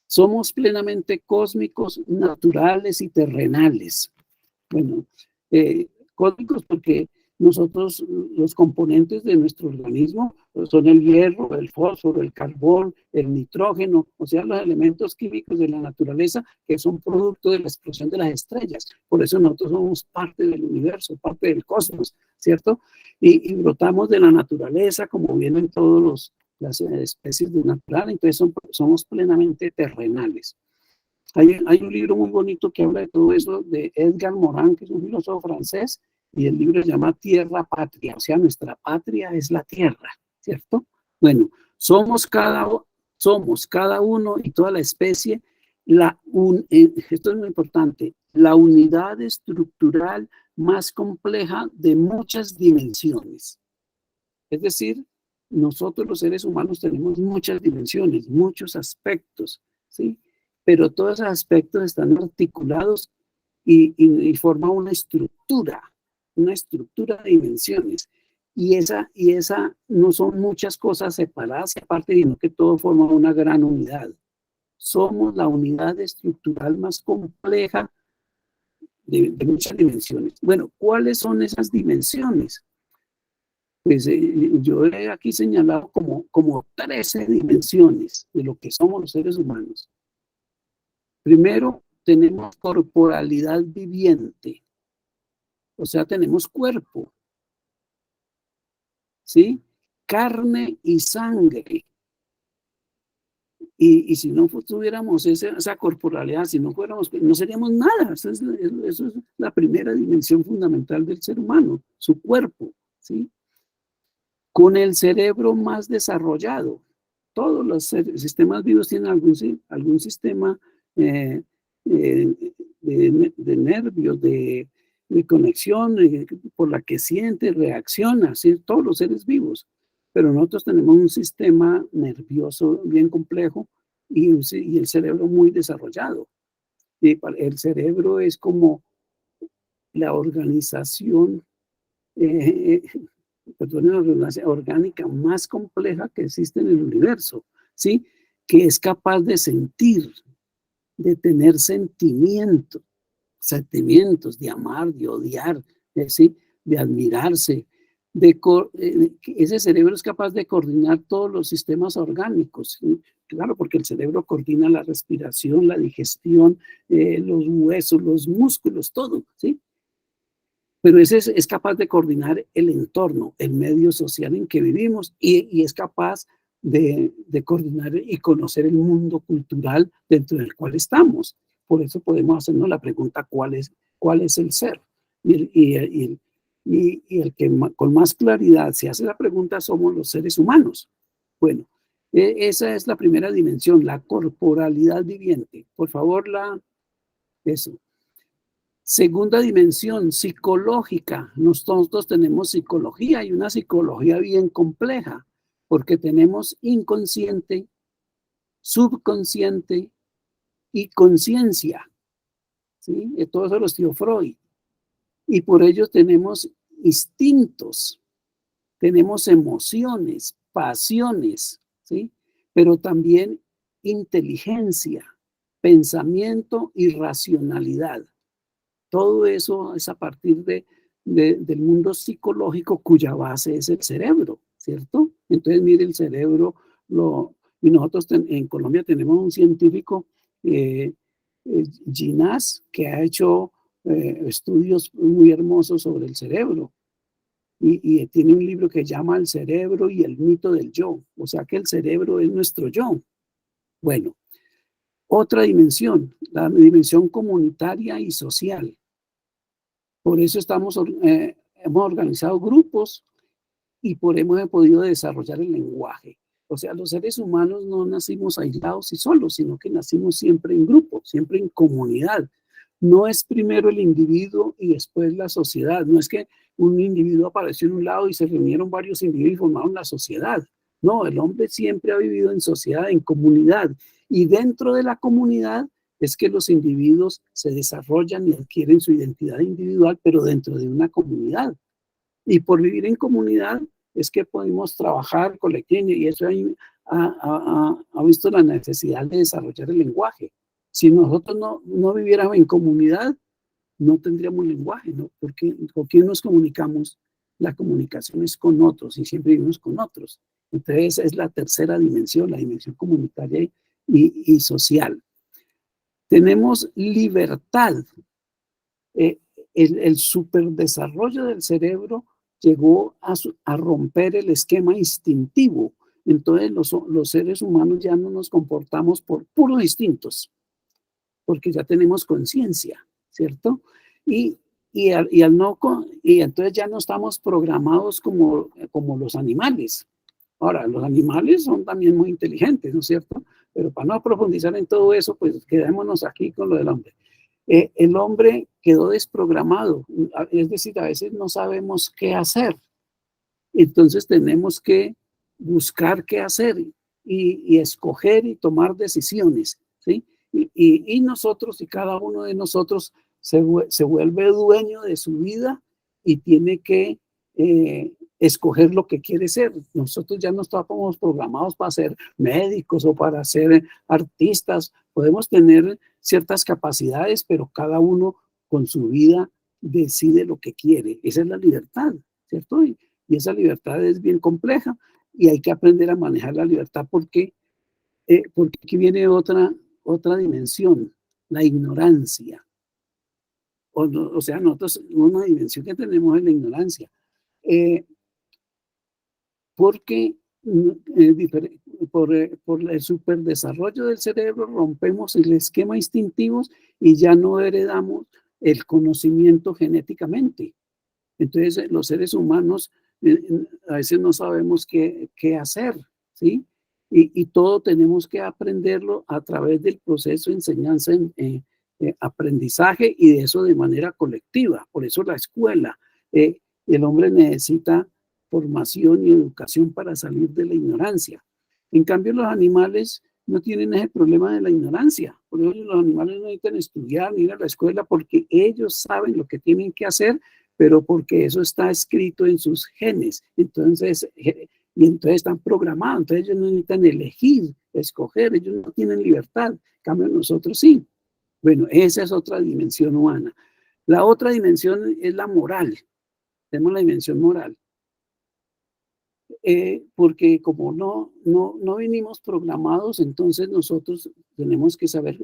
Somos plenamente cósmicos, naturales y terrenales. Bueno, cósmicos porque nosotros, los componentes de nuestro organismo son el hierro, el fósforo, el carbón, el nitrógeno, o sea, los elementos químicos de la naturaleza que son producto de la explosión de las estrellas. Por eso nosotros somos parte del universo, parte del cosmos, ¿cierto? Y brotamos de la naturaleza como vienen todas las especies de natural, entonces somos plenamente terrenales. Hay un libro muy bonito que habla de todo eso, de Edgar Morin, que es un filósofo francés, y el libro se llama Tierra Patria, o sea, nuestra patria es la tierra, ¿cierto? Bueno, somos cada uno y toda la especie, esto es muy importante, la unidad estructural más compleja de muchas dimensiones. Es decir, nosotros los seres humanos tenemos muchas dimensiones, muchos aspectos, ¿sí? Pero todos esos aspectos están articulados y forman una estructura de dimensiones. Y esa no son muchas cosas separadas y aparte, sino que todo forma una gran unidad. Somos la unidad estructural más compleja de muchas dimensiones. Bueno, ¿cuáles son esas dimensiones? Pues yo he aquí señalado como 13 dimensiones de lo que somos los seres humanos. Primero, tenemos corporalidad viviente, o sea, tenemos cuerpo, ¿sí? Carne y sangre. Y si no tuviéramos esa corporalidad, si no fuéramos, no seríamos nada. Eso es la primera dimensión fundamental del ser humano, su cuerpo, ¿sí? Con el cerebro más desarrollado. Todos los sistemas vivos tienen algún sistema de nervios, de conexión por la que siente, reacciona, ¿sí? Todos los seres vivos. Pero nosotros tenemos un sistema nervioso bien complejo y el cerebro muy desarrollado. Y el cerebro es como la organización perdón la redundancia, orgánica más compleja que existe en el universo, ¿sí? Que es capaz de sentir, de tener sentimientos, de amar, de odiar, ¿sí? De admirarse. Ese cerebro es capaz de coordinar todos los sistemas orgánicos, ¿sí? Claro, porque el cerebro coordina la respiración, la digestión, los huesos, los músculos, todo, ¿sí? Pero ese es capaz de coordinar el entorno, el medio social en que vivimos y es capaz de coordinar y conocer el mundo cultural dentro del cual estamos. Por eso podemos hacernos la pregunta, ¿cuál es el ser? Y el que con más claridad se hace la pregunta somos los seres humanos. Bueno, esa es la primera dimensión, la corporalidad viviente. Por favor, eso. Segunda dimensión, psicológica. Nosotros tenemos psicología y una psicología bien compleja, porque tenemos inconsciente, subconsciente y conciencia. ¿Sí? Todo eso lo estudió Freud. Y por ello tenemos instintos, tenemos emociones, pasiones, ¿sí? Pero también inteligencia, pensamiento y racionalidad. Todo eso es a partir del mundo psicológico cuya base es el cerebro, ¿cierto? Entonces, mire, el cerebro, y nosotros en Colombia tenemos un científico, Ginás, que ha hecho estudios muy hermosos sobre el cerebro. Y tiene un libro que llama El cerebro y el mito del yo. O sea que el cerebro es nuestro yo. Bueno, otra dimensión, la dimensión comunitaria y social. Por eso hemos organizado grupos y hemos podido desarrollar el lenguaje. O sea, los seres humanos no nacimos aislados y solos, sino que nacimos siempre en grupo, siempre en comunidad. No es primero el individuo y después la sociedad. No es que un individuo apareció en un lado y se reunieron varios individuos y formaron la sociedad. No, el hombre siempre ha vivido en sociedad, en comunidad. Y dentro de la comunidad es que los individuos se desarrollan y adquieren su identidad individual, pero dentro de una comunidad. Y por vivir en comunidad es que podemos trabajar colectivamente y eso ha visto la necesidad de desarrollar el lenguaje. Si nosotros no viviéramos en comunidad, no tendríamos lenguaje, ¿no? Porque ¿con quién nos comunicamos? La comunicación es con otros y siempre vivimos con otros. Entonces es la tercera dimensión, la dimensión comunitaria y social. Tenemos libertad. El superdesarrollo del cerebro llegó a romper el esquema instintivo. Entonces los seres humanos ya no nos comportamos por puros instintos, porque ya tenemos conciencia, ¿cierto? Y entonces ya no estamos programados como los animales. Ahora, los animales son también muy inteligentes, ¿no es cierto? Pero para no profundizar en todo eso, pues quedémonos aquí con lo del hombre. El hombre quedó desprogramado, es decir, a veces no sabemos qué hacer. Entonces tenemos que buscar qué hacer y escoger y tomar decisiones, ¿sí? Y nosotros y cada uno de nosotros se vuelve dueño de su vida y tiene que escoger lo que quiere ser. Nosotros ya no estamos programados para ser médicos o para ser artistas. Podemos tener ciertas capacidades, pero cada uno con su vida decide lo que quiere. Esa es la libertad, ¿cierto? Y esa libertad es bien compleja y hay que aprender a manejar la libertad porque aquí viene otra dimensión, la ignorancia. O sea, nosotros una dimensión que tenemos es la ignorancia. Porque por el superdesarrollo del cerebro rompemos el esquema instintivo y ya no heredamos el conocimiento genéticamente. Entonces los seres humanos a veces no sabemos qué hacer, ¿sí? Y todo tenemos que aprenderlo a través del proceso de enseñanza, aprendizaje y de eso de manera colectiva. Por eso la escuela, el hombre necesita formación y educación para salir de la ignorancia. En cambio, los animales no tienen ese problema de la ignorancia. Por eso los animales no necesitan estudiar ni ir a la escuela porque ellos saben lo que tienen que hacer, pero porque eso está escrito en sus genes. Entonces, y entonces están programados, entonces ellos no necesitan elegir, escoger, ellos no tienen libertad, en cambio nosotros sí. Bueno, esa es otra dimensión humana. La otra dimensión es la moral, tenemos la dimensión moral. Porque como no vinimos programados, entonces nosotros tenemos que saber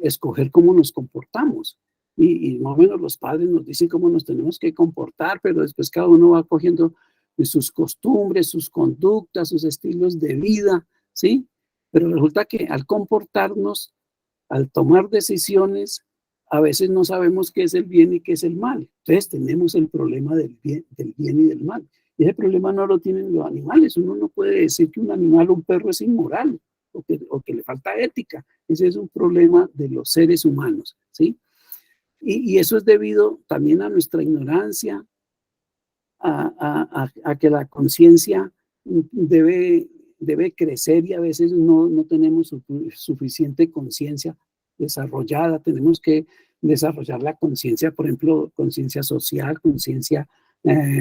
escoger cómo nos comportamos. Y más o menos los padres nos dicen cómo nos tenemos que comportar, pero después cada uno va cogiendo sus costumbres, sus conductas, sus estilos de vida, ¿sí? Pero resulta que al comportarnos, al tomar decisiones, a veces no sabemos qué es el bien y qué es el mal. Entonces tenemos el problema del bien y del mal. Y ese problema no lo tienen los animales. Uno no puede decir que un animal o un perro es inmoral o que le falta ética. Ese es un problema de los seres humanos, ¿sí? Y eso es debido también a nuestra ignorancia, a que la conciencia debe crecer y a veces no tenemos suficiente conciencia desarrollada. Tenemos que desarrollar la conciencia, por ejemplo, conciencia social, conciencia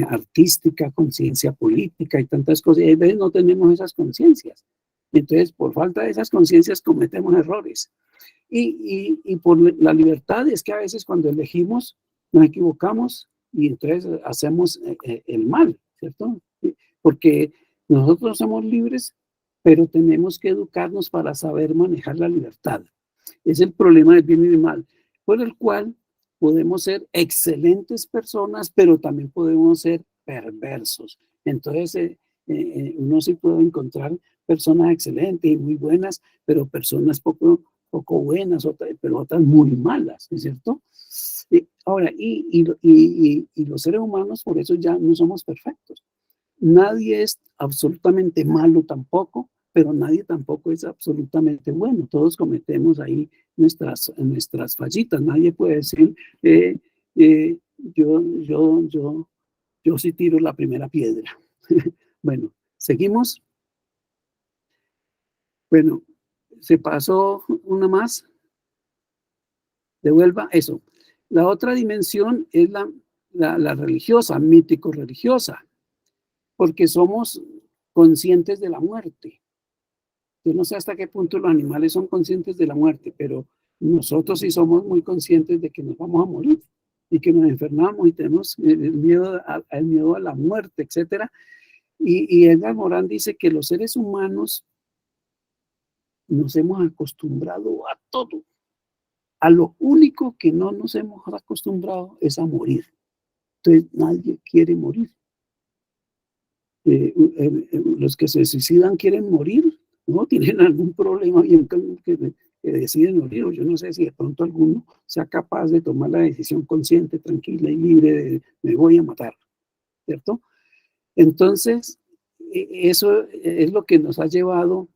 artística, conciencia política y tantas cosas. Y a veces no tenemos esas conciencias. Entonces, por falta de esas conciencias cometemos errores. Y por la libertad es que a veces cuando elegimos nos equivocamos y entonces hacemos el mal, ¿cierto? Porque nosotros somos libres, pero tenemos que educarnos para saber manejar la libertad. Es el problema del bien y del mal, por el cual podemos ser excelentes personas, pero también podemos ser perversos. Entonces, uno sí puede encontrar personas excelentes y muy buenas, pero personas poco buenas, pero otras muy malas, ¿no es cierto? Ahora, y los seres humanos por eso ya no somos perfectos. Nadie es absolutamente malo tampoco, pero nadie tampoco es absolutamente bueno. Todos cometemos ahí nuestras fallitas. Nadie puede decir, yo sí tiro la primera piedra. Bueno, seguimos. Bueno, se pasó una más. Devuelva eso. La otra dimensión es la religiosa, mítico-religiosa, porque somos conscientes de la muerte. Yo no sé hasta qué punto los animales son conscientes de la muerte, pero nosotros sí somos muy conscientes de que nos vamos a morir y que nos enfermamos y tenemos el miedo a la muerte, etc. Y Edgar Morin dice que los seres humanos nos hemos acostumbrado a todo. A lo único que no nos hemos acostumbrado es a morir. Entonces nadie quiere morir. Los que se suicidan quieren morir, ¿no? Tienen algún problema y que deciden morir, o yo no sé si de pronto alguno sea capaz de tomar la decisión consciente, tranquila y libre de me voy a matar, ¿cierto? Entonces, eso es lo que nos ha llevado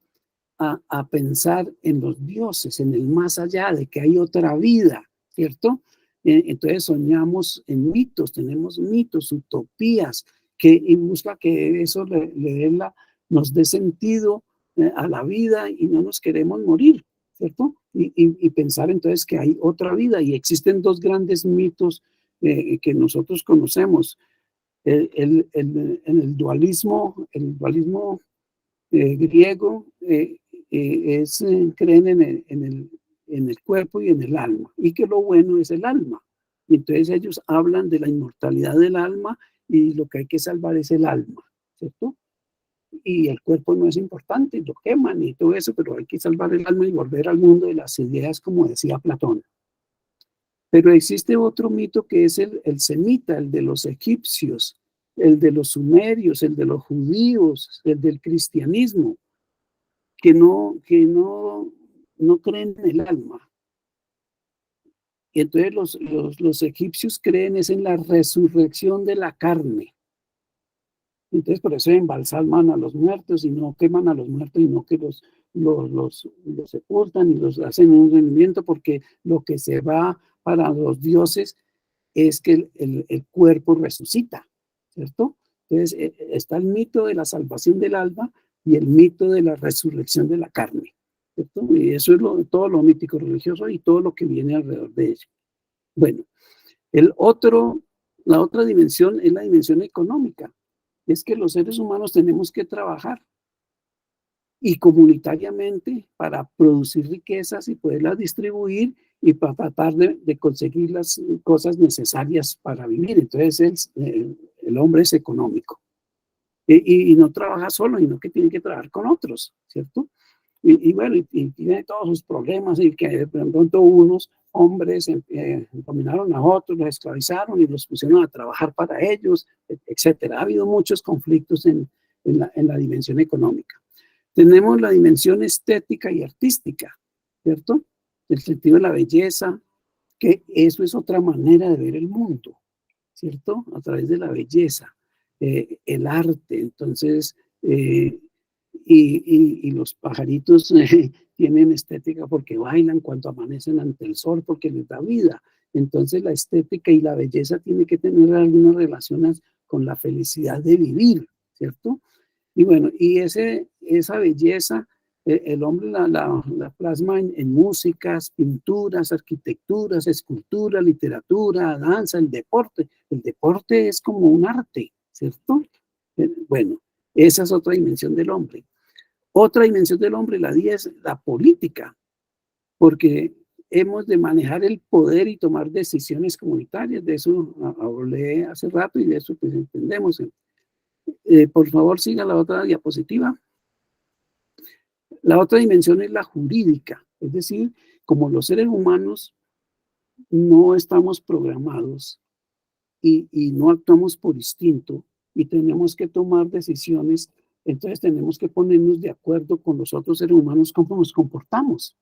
a pensar en los dioses, en el más allá, de que hay otra vida, ¿cierto? Entonces soñamos en mitos, tenemos mitos, utopías, que busca que eso nos dé sentido a la vida y no nos queremos morir, ¿cierto? Y pensar entonces que hay otra vida y existen dos grandes mitos que nosotros conocemos. El dualismo griego creen en el cuerpo y en el alma, y que lo bueno es el alma. Y entonces ellos hablan de la inmortalidad del alma y lo que hay que salvar es el alma, ¿cierto? Y el cuerpo no es importante, lo queman y todo eso, pero hay que salvar el alma y volver al mundo de las ideas, como decía Platón. Pero existe otro mito que es el semita, el de los egipcios, el de los sumerios, el de los judíos, el del cristianismo, que no creen en el alma. Y entonces los egipcios creen es en la resurrección de la carne. Entonces por eso embalsaman a los muertos y no queman a los muertos y no que los sepultan y los hacen un rendimiento, porque lo que se va para los dioses es que el cuerpo resucita, ¿cierto? Entonces está el mito de la salvación del alma y el mito de la resurrección de la carne, ¿cierto? Y eso es todo lo mítico religioso y todo lo que viene alrededor de ello. Bueno, el otro la otra dimensión es la dimensión económica. Es que los seres humanos tenemos que trabajar y comunitariamente para producir riquezas y poderlas distribuir y para tratar de conseguir las cosas necesarias para vivir. Entonces el hombre es económico. Y no trabaja solo, sino que tiene que trabajar con otros, ¿cierto? Y bueno, y tiene todos sus problemas y que de pronto unos hombres dominaron a otros, los esclavizaron y los pusieron a trabajar para ellos, etcétera. Ha habido muchos conflictos en la dimensión económica. Tenemos la dimensión estética y artística, ¿cierto? El sentido de la belleza, que eso es otra manera de ver el mundo, ¿cierto? A través de la belleza, el arte. Entonces, y los pajaritos tienen estética porque bailan cuando amanecen ante el sol, porque les da vida. Entonces, la estética y la belleza tienen que tener algunas relaciones con la felicidad de vivir, ¿cierto? Y bueno, y esa belleza, el hombre la plasma en músicas, pinturas, arquitecturas, escultura, literatura, danza, el deporte. El deporte es como un arte, ¿cierto? Bueno, esa es otra dimensión del hombre. Otra dimensión del hombre, la 10, es la política, porque hemos de manejar el poder y tomar decisiones comunitarias. De eso hablé hace rato y de eso pues entendemos. Por favor, siga la otra diapositiva. La otra dimensión es la jurídica, es decir, como los seres humanos no estamos programados y no actuamos por instinto y tenemos que tomar decisiones, entonces tenemos que ponernos de acuerdo con los otros seres humanos cómo nos comportamos.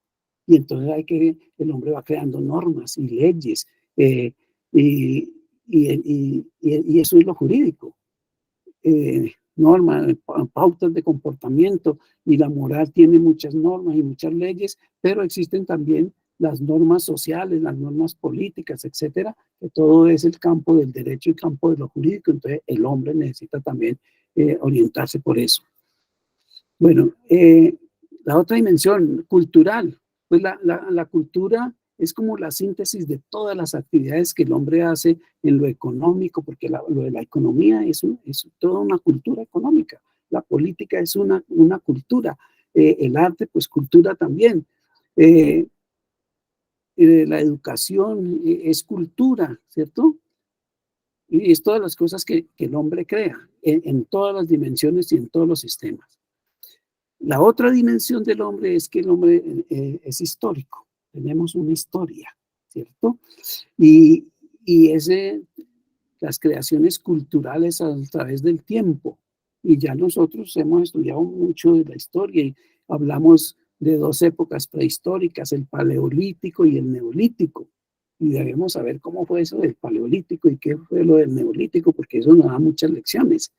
Y entonces el hombre va creando normas y leyes y eso es lo jurídico. Normas, pautas de comportamiento, y la moral tiene muchas normas y muchas leyes, pero existen también las normas sociales, las normas políticas, etcétera, que todo es el campo del derecho y el campo de lo jurídico. Entonces el hombre necesita también orientarse por eso. Bueno, la otra dimensión cultural, pues la cultura es como la síntesis de todas las actividades que el hombre hace en lo económico, porque lo de la economía es toda una cultura económica. La política es una cultura. El arte, pues cultura también. La educación es cultura, ¿cierto? Y es todas las cosas que el hombre crea, en todas las dimensiones y en todos los sistemas. La otra dimensión del hombre es que el hombre es histórico. Tenemos una historia, ¿cierto? Y las creaciones culturales a través del tiempo. Y ya nosotros hemos estudiado mucho de la historia y hablamos de dos épocas prehistóricas, el paleolítico y el neolítico. Y debemos saber cómo fue eso del paleolítico y qué fue lo del neolítico, porque eso nos da muchas lecciones.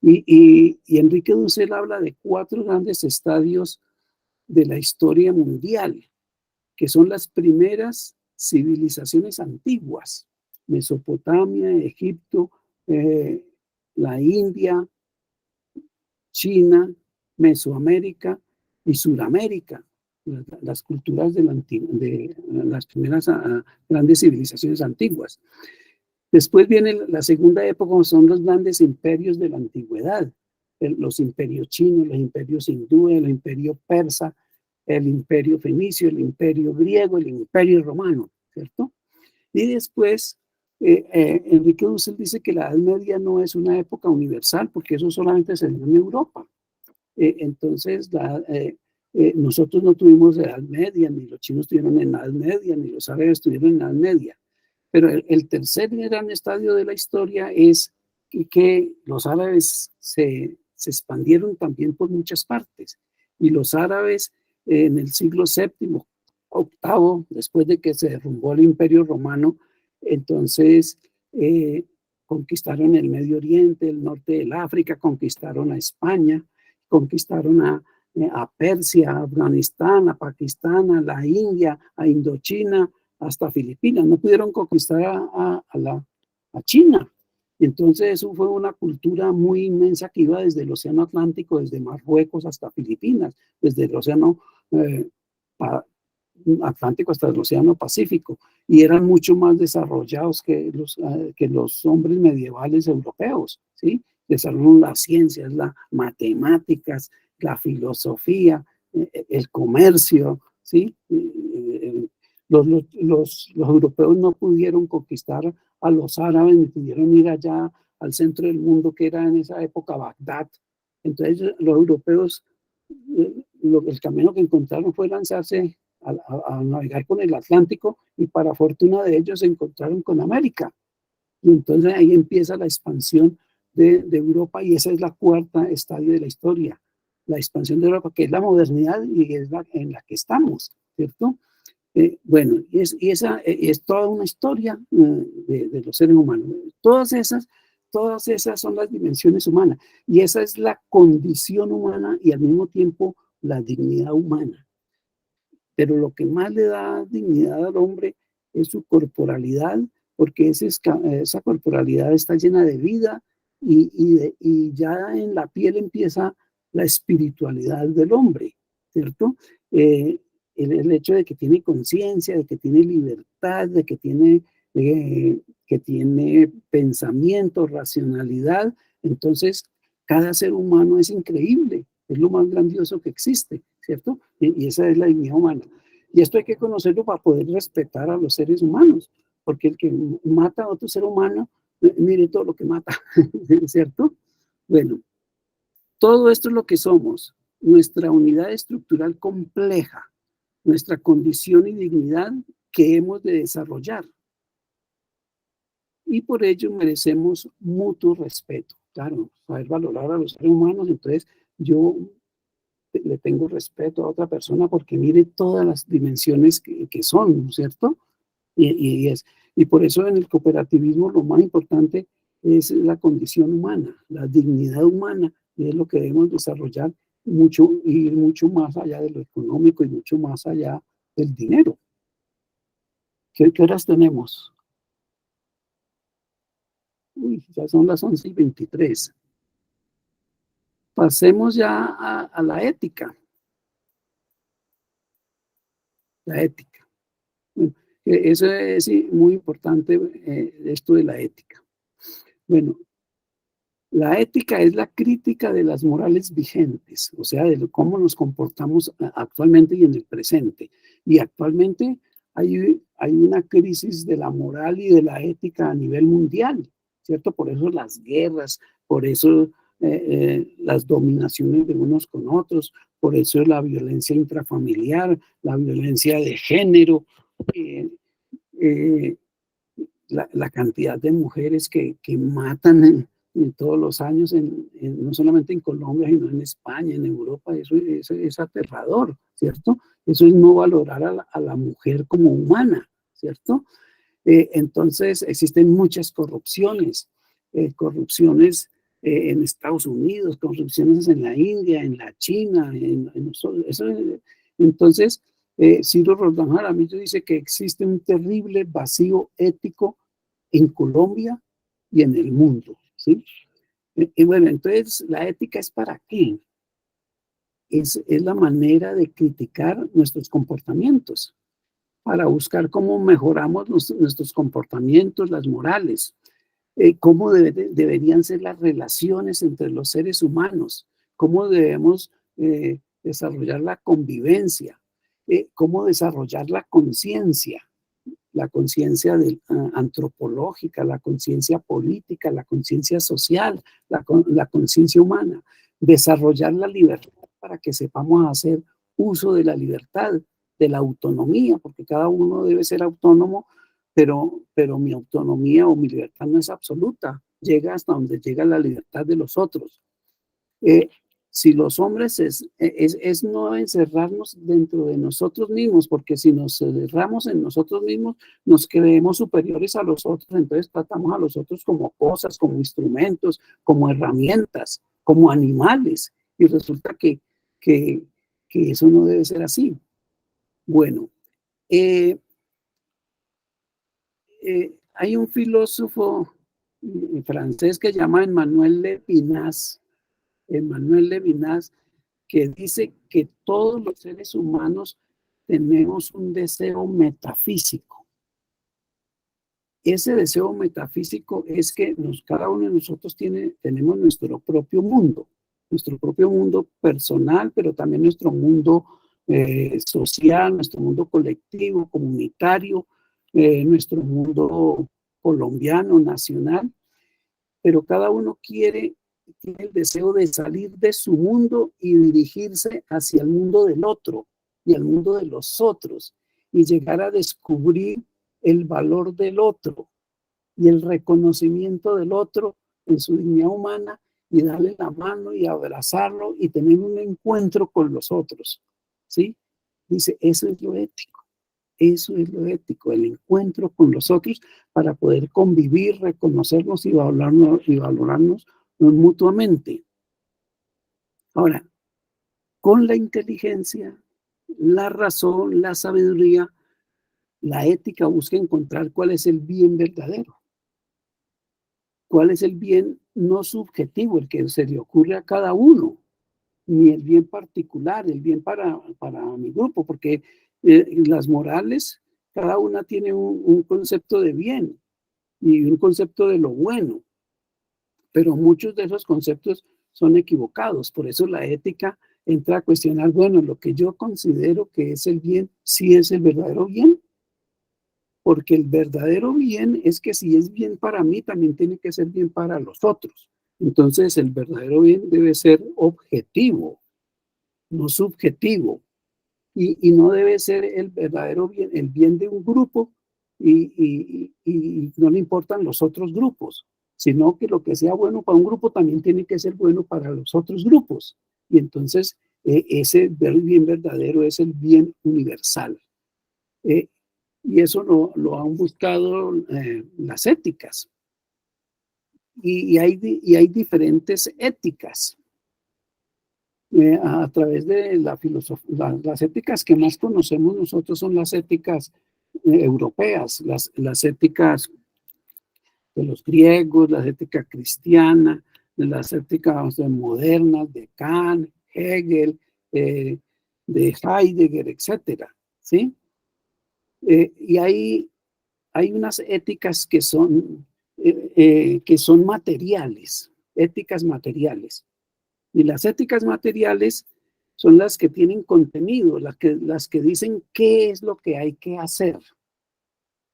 Y Enrique Dussel habla de 4 grandes estadios de la historia mundial, que son las primeras civilizaciones antiguas: Mesopotamia, Egipto, la India, China, Mesoamérica y Suramérica, las culturas de las primeras grandes civilizaciones antiguas. Después viene la segunda época, son los grandes imperios de la antigüedad, los imperios chinos, los imperios hindúes, el imperio persa, el imperio fenicio, el imperio griego, el imperio romano, ¿cierto? Y después, Enrique Dussel dice que la Edad Media no es una época universal, porque eso solamente se dio en Europa. Entonces, nosotros no tuvimos Edad Media, ni los chinos tuvieron en Edad Media, ni los árabes tuvieron en Edad Media. Pero el tercer gran estadio de la historia es que los árabes se expandieron también por muchas partes. Y los árabes en el siglo VII, VIII, después de que se derrumbó el Imperio Romano, entonces conquistaron el Medio Oriente, el norte del África, conquistaron a España, conquistaron a Persia, a Afganistán, a Pakistán, a la India, a Indochina, hasta Filipinas. No pudieron conquistar a China. Entonces eso fue una cultura muy inmensa que iba desde el Océano Atlántico, desde Marruecos hasta Filipinas, desde el Océano Atlántico hasta el Océano Pacífico, y eran mucho más desarrollados que los hombres medievales europeos, ¿sí? Desarrollaron las ciencias, las matemáticas, la filosofía, el comercio, ¿sí? Los europeos no pudieron conquistar a los árabes, ni pudieron ir allá al centro del mundo, que era en esa época Bagdad. Entonces los europeos, el camino que encontraron fue lanzarse a navegar por el Atlántico, y para fortuna de ellos se encontraron con América. Y entonces ahí empieza la expansión de Europa, y esa es la cuarta estadio de la historia, la expansión de Europa, que es la modernidad y es en la que estamos, ¿cierto? Bueno, esa es toda una historia de los seres humanos. Todas esas son las dimensiones humanas, y esa es la condición humana y al mismo tiempo la dignidad humana. Pero lo que más le da dignidad al hombre es su corporalidad, porque esa corporalidad está llena de vida, y ya en la piel empieza la espiritualidad del hombre, ¿cierto? El hecho de que tiene conciencia, de que tiene libertad, de que tiene pensamiento, racionalidad. Entonces, cada ser humano es increíble, es lo más grandioso que existe, ¿cierto? Y esa es la dignidad humana. Y esto hay que conocerlo para poder respetar a los seres humanos, porque el que mata a otro ser humano, mire todo lo que mata, ¿cierto? Bueno, todo esto es lo que somos, nuestra unidad estructural compleja, nuestra condición y dignidad que hemos de desarrollar. Y por ello merecemos mutuo respeto. Claro, saber valorar a los seres humanos. Entonces yo le tengo respeto a otra persona porque mire todas las dimensiones que son, ¿no es cierto? Y por eso en el cooperativismo lo más importante es la condición humana, la dignidad humana, y es lo que debemos desarrollar mucho, y ir mucho más allá de lo económico y mucho más allá del dinero. ¿Qué horas tenemos? Uy, ya son las 11:23. Pasemos ya a la ética. La ética. Bueno, eso es muy importante, esto de la ética. Bueno, la ética es la crítica de las morales vigentes, o sea, de cómo nos comportamos actualmente y en el presente. Y actualmente hay una crisis de la moral y de la ética a nivel mundial, ¿cierto? Por eso las guerras, por eso las dominaciones de unos con otros, por eso la violencia intrafamiliar, la violencia de género, la cantidad de mujeres que matan en todos los años, no solamente en Colombia, sino en España, en Europa. Eso es aterrador, ¿cierto? Eso es no valorar a la mujer como humana, ¿cierto? Entonces existen muchas corrupciones, en Estados Unidos, corrupciones en la India, en la China, entonces Ciro Roldán Jaramillo dice que existe un terrible vacío ético en Colombia y en el mundo, ¿sí? Y bueno, entonces, ¿la ética es para qué? Es la manera de criticar nuestros comportamientos, para buscar cómo mejoramos nuestros comportamientos, las morales, cómo deberían ser las relaciones entre los seres humanos, cómo debemos desarrollar la convivencia, cómo desarrollar la conciencia antropológica, la conciencia política, la conciencia social, la conciencia humana, desarrollar la libertad para que sepamos hacer uso de la libertad, de la autonomía, porque cada uno debe ser autónomo, pero mi autonomía o mi libertad no es absoluta, llega hasta donde llega la libertad de los otros. Si los hombres es no encerrarnos dentro de nosotros mismos, porque si nos cerramos en nosotros mismos, nos creemos superiores a los otros, entonces tratamos a los otros como cosas, como instrumentos, como herramientas, como animales, y resulta que eso no debe ser así. Bueno, hay un filósofo francés que se llama Emmanuel Levinas, que dice que todos los seres humanos tenemos un deseo metafísico. Ese deseo metafísico es que cada uno de nosotros tenemos nuestro propio mundo personal, pero también nuestro mundo social, nuestro mundo colectivo, comunitario, nuestro mundo colombiano, nacional, pero cada uno tiene el deseo de salir de su mundo y dirigirse hacia el mundo del otro y el mundo de los otros y llegar a descubrir el valor del otro y el reconocimiento del otro en su dignidad humana y darle la mano y abrazarlo y tener un encuentro con los otros, ¿sí? Dice, eso es lo ético. Eso es lo ético, el encuentro con los otros para poder convivir, reconocernos y valorarnos mutuamente. Ahora, con la inteligencia, la razón, la sabiduría, la ética busca encontrar cuál es el bien verdadero. ¿Cuál es el bien no subjetivo, el que se le ocurre a cada uno? Ni el bien particular, el bien para mi grupo, porque las morales, cada una tiene un concepto de bien y un concepto de lo bueno, pero muchos de esos conceptos son equivocados. Por eso la ética entra a cuestionar, bueno, lo que yo considero que es el bien, ¿sí es el verdadero bien? Porque el verdadero bien es que si es bien para mí, también tiene que ser bien para los otros. Entonces, el verdadero bien debe ser objetivo, no subjetivo. Y no debe ser el verdadero bien, el bien de un grupo y no le importan los otros grupos, sino que lo que sea bueno para un grupo también tiene que ser bueno para los otros grupos. Y entonces, ese bien verdadero es el bien universal. Y eso lo han buscado las éticas. Y hay diferentes éticas. A través de la filosofía, las éticas que más conocemos nosotros son las éticas europeas, las éticas de los griegos, las éticas cristianas, las éticas modernas de Kant, Hegel, de Heidegger, etcétera, ¿sí? Y hay unas éticas que son materiales, éticas materiales. Y las éticas materiales son las que tienen contenido, las que dicen qué es lo que hay que hacer.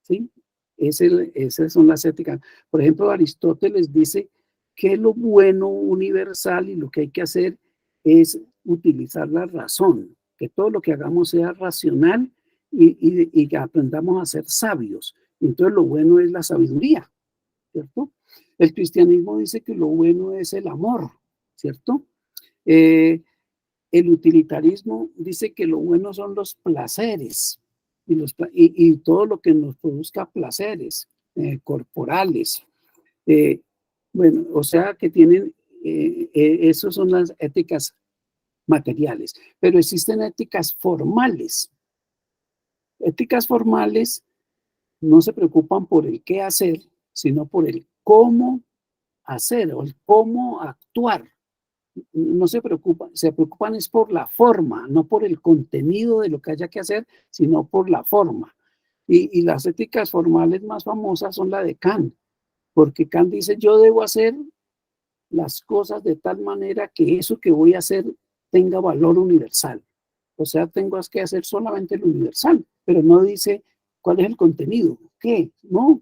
¿Sí? Esas son las éticas. Por ejemplo, Aristóteles dice que lo bueno universal y lo que hay que hacer es utilizar la razón, que todo lo que hagamos sea racional y que aprendamos a ser sabios. Entonces lo bueno es la sabiduría, ¿cierto? El cristianismo dice que lo bueno es el amor, ¿cierto? El utilitarismo dice que lo bueno son los placeres y todo lo que nos produzca placeres corporales. Bueno, o sea que tienen, esas son las éticas materiales, pero existen éticas formales. Éticas formales no se preocupan por el qué hacer, sino por el cómo hacer o el cómo actuar. No se preocupan es por la forma, no por el contenido de lo que haya que hacer, sino por la forma. Y las éticas formales más famosas son la de Kant, porque Kant dice, yo debo hacer las cosas de tal manera que eso que voy a hacer tenga valor universal. O sea, tengo que hacer solamente lo universal, pero no dice cuál es el contenido. ¿Qué? No,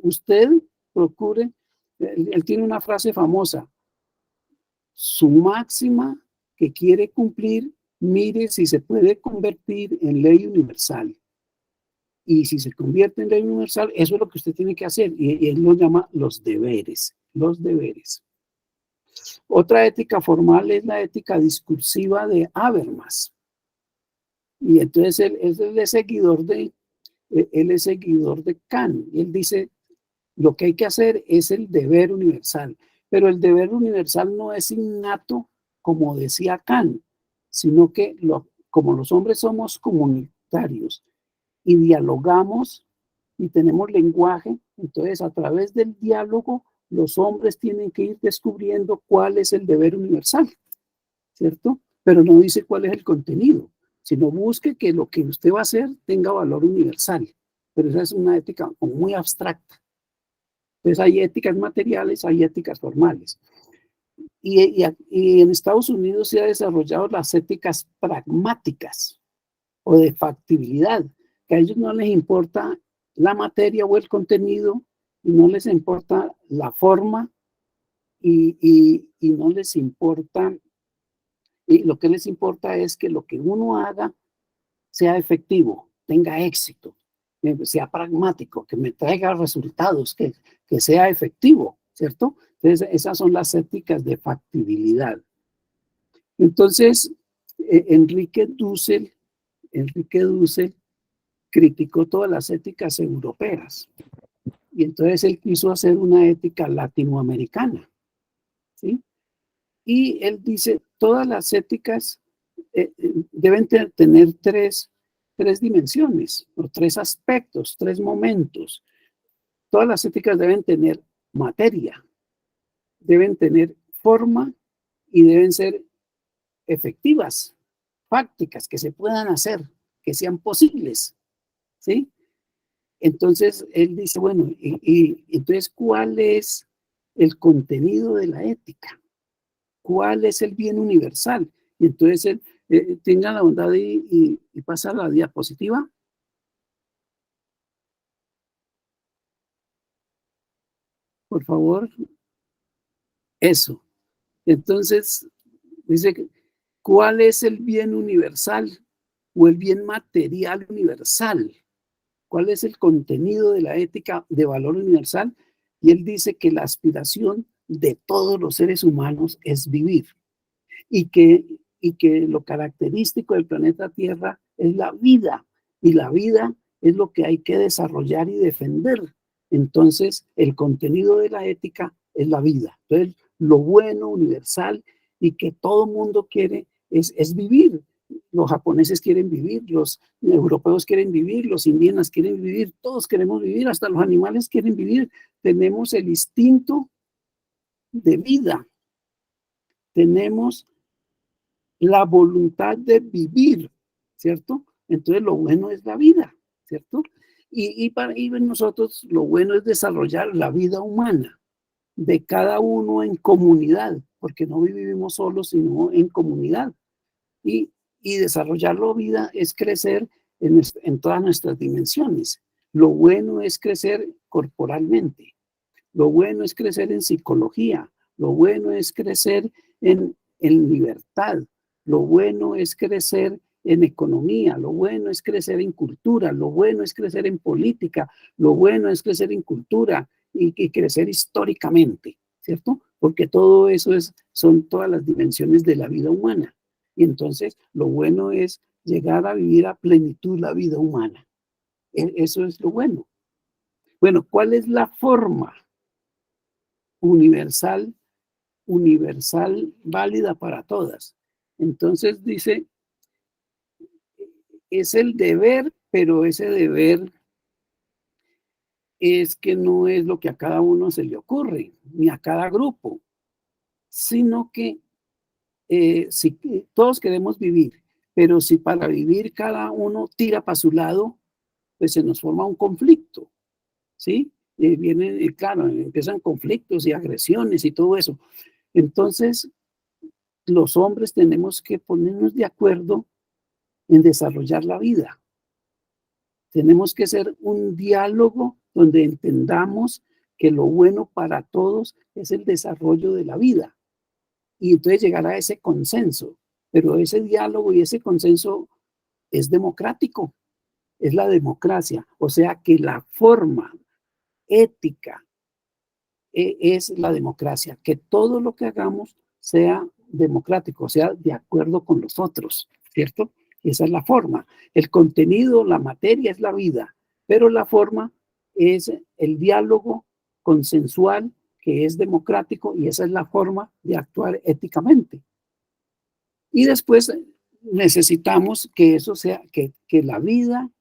usted procure, él tiene una frase famosa, su máxima que quiere cumplir, mire si se puede convertir en ley universal. Y si se convierte en ley universal, eso es lo que usted tiene que hacer. Y él lo llama los deberes, los deberes. Otra ética formal es la ética discursiva de Habermas. Y entonces él es seguidor de Kant. Y él dice, lo que hay que hacer es el deber universal. Pero el deber universal no es innato, como decía Kant, sino que como los hombres somos comunitarios y dialogamos y tenemos lenguaje, entonces a través del diálogo los hombres tienen que ir descubriendo cuál es el deber universal, ¿cierto? Pero no dice cuál es el contenido. sino busque que lo que usted va a hacer tenga valor universal. Pero esa es una ética como muy abstracta. Entonces hay éticas materiales, hay éticas formales. Y en Estados Unidos se han desarrollado las éticas pragmáticas o de factibilidad, que a ellos no les importa la materia o el contenido, y no les importa la forma, y no les importa, y lo que les importa es que lo que uno haga sea efectivo, tenga éxito, sea pragmático, que me traiga resultados, que sea efectivo, ¿cierto? Entonces, esas son las éticas de factibilidad. Entonces, Enrique Dussel criticó todas las éticas europeas, y entonces él quiso hacer una ética latinoamericana, ¿sí? Y él dice, todas las éticas deben tener tres dimensiones, o tres aspectos, tres momentos. Todas las éticas deben tener materia, deben tener forma y deben ser efectivas, prácticas, que se puedan hacer, que sean posibles, ¿sí? Entonces, él dice, bueno, y entonces, ¿cuál es el contenido de la ética? ¿Cuál es el bien universal? Y entonces, él tenga la bondad y pasa la diapositiva. Por favor. Eso. Entonces, dice, ¿cuál es el bien universal o el bien material universal? ¿Cuál es el contenido de la ética de valor universal? Y él dice que la aspiración de todos los seres humanos es vivir, y que lo característico del planeta Tierra es la vida, y la vida es lo que hay que desarrollar y defender. Entonces, el contenido de la ética es la vida. Entonces, lo bueno, universal, y que todo mundo quiere es vivir. Los japoneses quieren vivir, los europeos quieren vivir, los indígenas quieren vivir, todos queremos vivir, hasta los animales quieren vivir. Tenemos el instinto de vida, tenemos la voluntad de vivir, ¿cierto? Entonces lo bueno es la vida, ¿cierto? Y para nosotros lo bueno es desarrollar la vida humana de cada uno en comunidad, porque no vivimos solos, sino en comunidad. Y desarrollar la vida es crecer en todas nuestras dimensiones. Lo bueno es crecer corporalmente. Lo bueno es crecer en psicología. Lo bueno es crecer en libertad. Lo bueno es crecer en economía. Lo bueno es crecer en cultura. Lo bueno es crecer en política. Lo bueno es crecer en cultura y crecer históricamente, ¿cierto? Porque todo eso son todas las dimensiones de la vida humana. Y entonces lo bueno es llegar a vivir a plenitud la vida humana. Eso es lo bueno. Bueno, ¿cuál es la forma universal válida para todas? Entonces dice, es el deber, pero ese deber es que no es lo que a cada uno se le ocurre, ni a cada grupo, sino que si todos queremos vivir, pero si para vivir cada uno tira para su lado, pues se nos forma un conflicto, ¿sí? Claro, empiezan conflictos y agresiones y todo eso. Entonces, los hombres tenemos que ponernos de acuerdo en desarrollar la vida. Tenemos que hacer un diálogo donde entendamos que lo bueno para todos es el desarrollo de la vida. Y entonces llegar a ese consenso. Pero ese diálogo y ese consenso es democrático, es la democracia. O sea que la forma ética es la democracia, que todo lo que hagamos sea democrático, sea de acuerdo con los otros, ¿cierto? Esa es la forma. El contenido, la materia es la vida, pero la forma es el diálogo consensual que es democrático, y esa es la forma de actuar éticamente. Y después necesitamos que eso sea, que la vida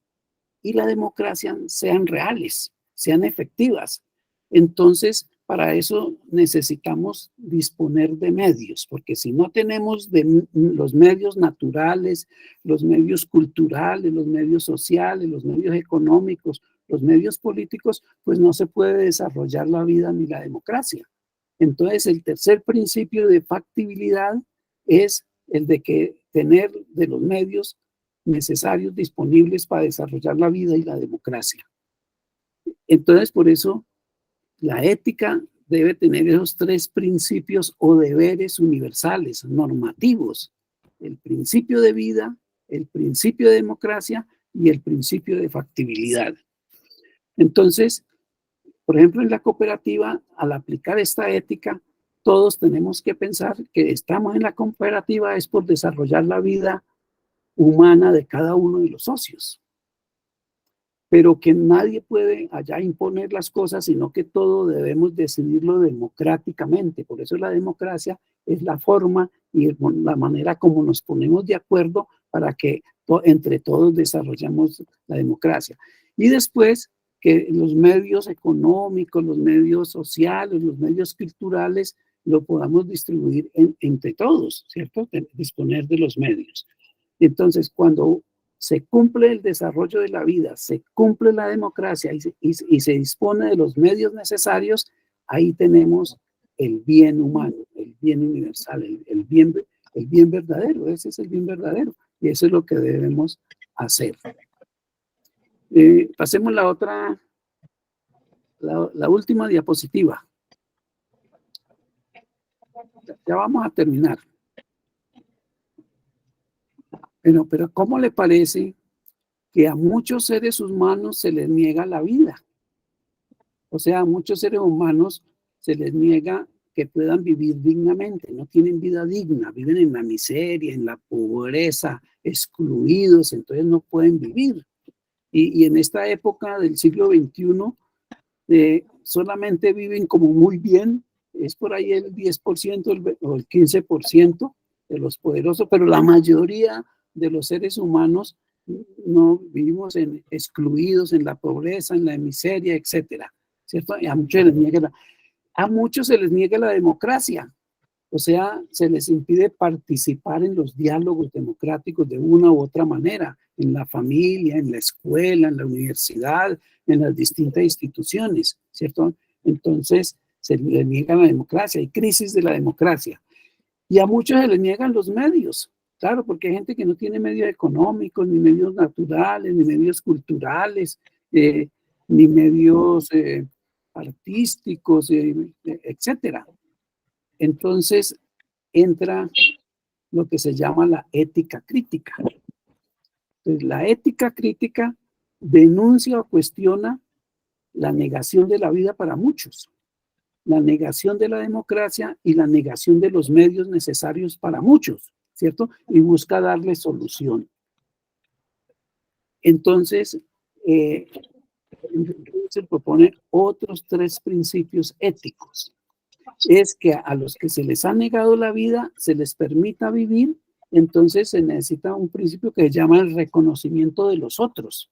y la democracia sean reales, sean efectivas. Entonces, para eso necesitamos disponer de medios, porque si no tenemos los medios naturales, los medios culturales, los medios sociales, los medios económicos, los medios políticos, pues no se puede desarrollar la vida ni la democracia. Entonces, el tercer principio de factibilidad es el de que tener de los medios necesarios disponibles para desarrollar la vida y la democracia. Entonces, por eso, la ética debe tener esos tres principios o deberes universales, normativos: el principio de vida, el principio de democracia y el principio de factibilidad. Entonces, por ejemplo, en la cooperativa, al aplicar esta ética, todos tenemos que pensar que estamos en la cooperativa es por desarrollar la vida humana de cada uno de los socios, pero que nadie puede allá imponer las cosas, sino que todo debemos decidirlo democráticamente. Por eso la democracia es la forma y la manera como nos ponemos de acuerdo para que entre todos desarrollemos la democracia. Y después que los medios económicos, los medios sociales, los medios culturales, lo podamos distribuir entre todos, ¿cierto? Disponer de los medios. Entonces, cuando se cumple el desarrollo de la vida, se cumple la democracia y se dispone de los medios necesarios, ahí tenemos el bien humano, el bien universal, el bien verdadero. Ese es el bien verdadero y eso es lo que debemos hacer. Pasemos la última diapositiva. Ya vamos a terminar. Pero ¿cómo le parece que a muchos seres humanos se les niega la vida? O sea, a muchos seres humanos se les niega que puedan vivir dignamente, no tienen vida digna, viven en la miseria, en la pobreza, excluidos, entonces no pueden vivir. Y en esta época del siglo XXI, solamente viven como muy bien, es por ahí el 10% o el 15% de los poderosos, pero la mayoría de los seres humanos no vivimos excluidos en la pobreza, en la miseria, etcétera, ¿cierto? Y a muchos se les niega la democracia, o sea, se les impide participar en los diálogos democráticos de una u otra manera, en la familia, en la escuela, en la universidad, en las distintas instituciones, ¿cierto? Entonces, se les niega la democracia, hay crisis de la democracia. Y a muchos se les niegan los medios, claro, porque hay gente que no tiene medios económicos, ni medios naturales, ni medios culturales, ni medios artísticos, etcétera. Entonces entra lo que se llama la ética crítica. Entonces, la ética crítica denuncia o cuestiona la negación de la vida para muchos, la negación de la democracia y la negación de los medios necesarios para muchos, ¿cierto? Y busca darle solución. Entonces, se propone otros tres principios éticos. Es que a los que se les ha negado la vida se les permita vivir, entonces se necesita un principio que se llama el reconocimiento de los otros.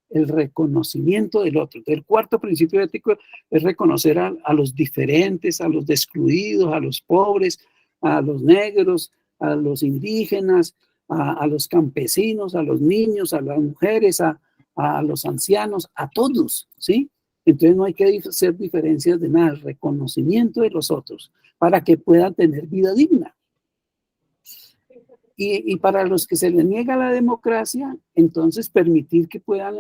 El reconocimiento del otro. El cuarto principio ético es reconocer a los diferentes, a los excluidos, a los pobres, a los negros, a los indígenas, a los campesinos, a los niños, a las mujeres, a los ancianos, a todos, ¿sí? Entonces no hay que hacer diferencias de nada, el reconocimiento de los otros para que puedan tener vida digna. Y para los que se les niega la democracia, entonces permitir que puedan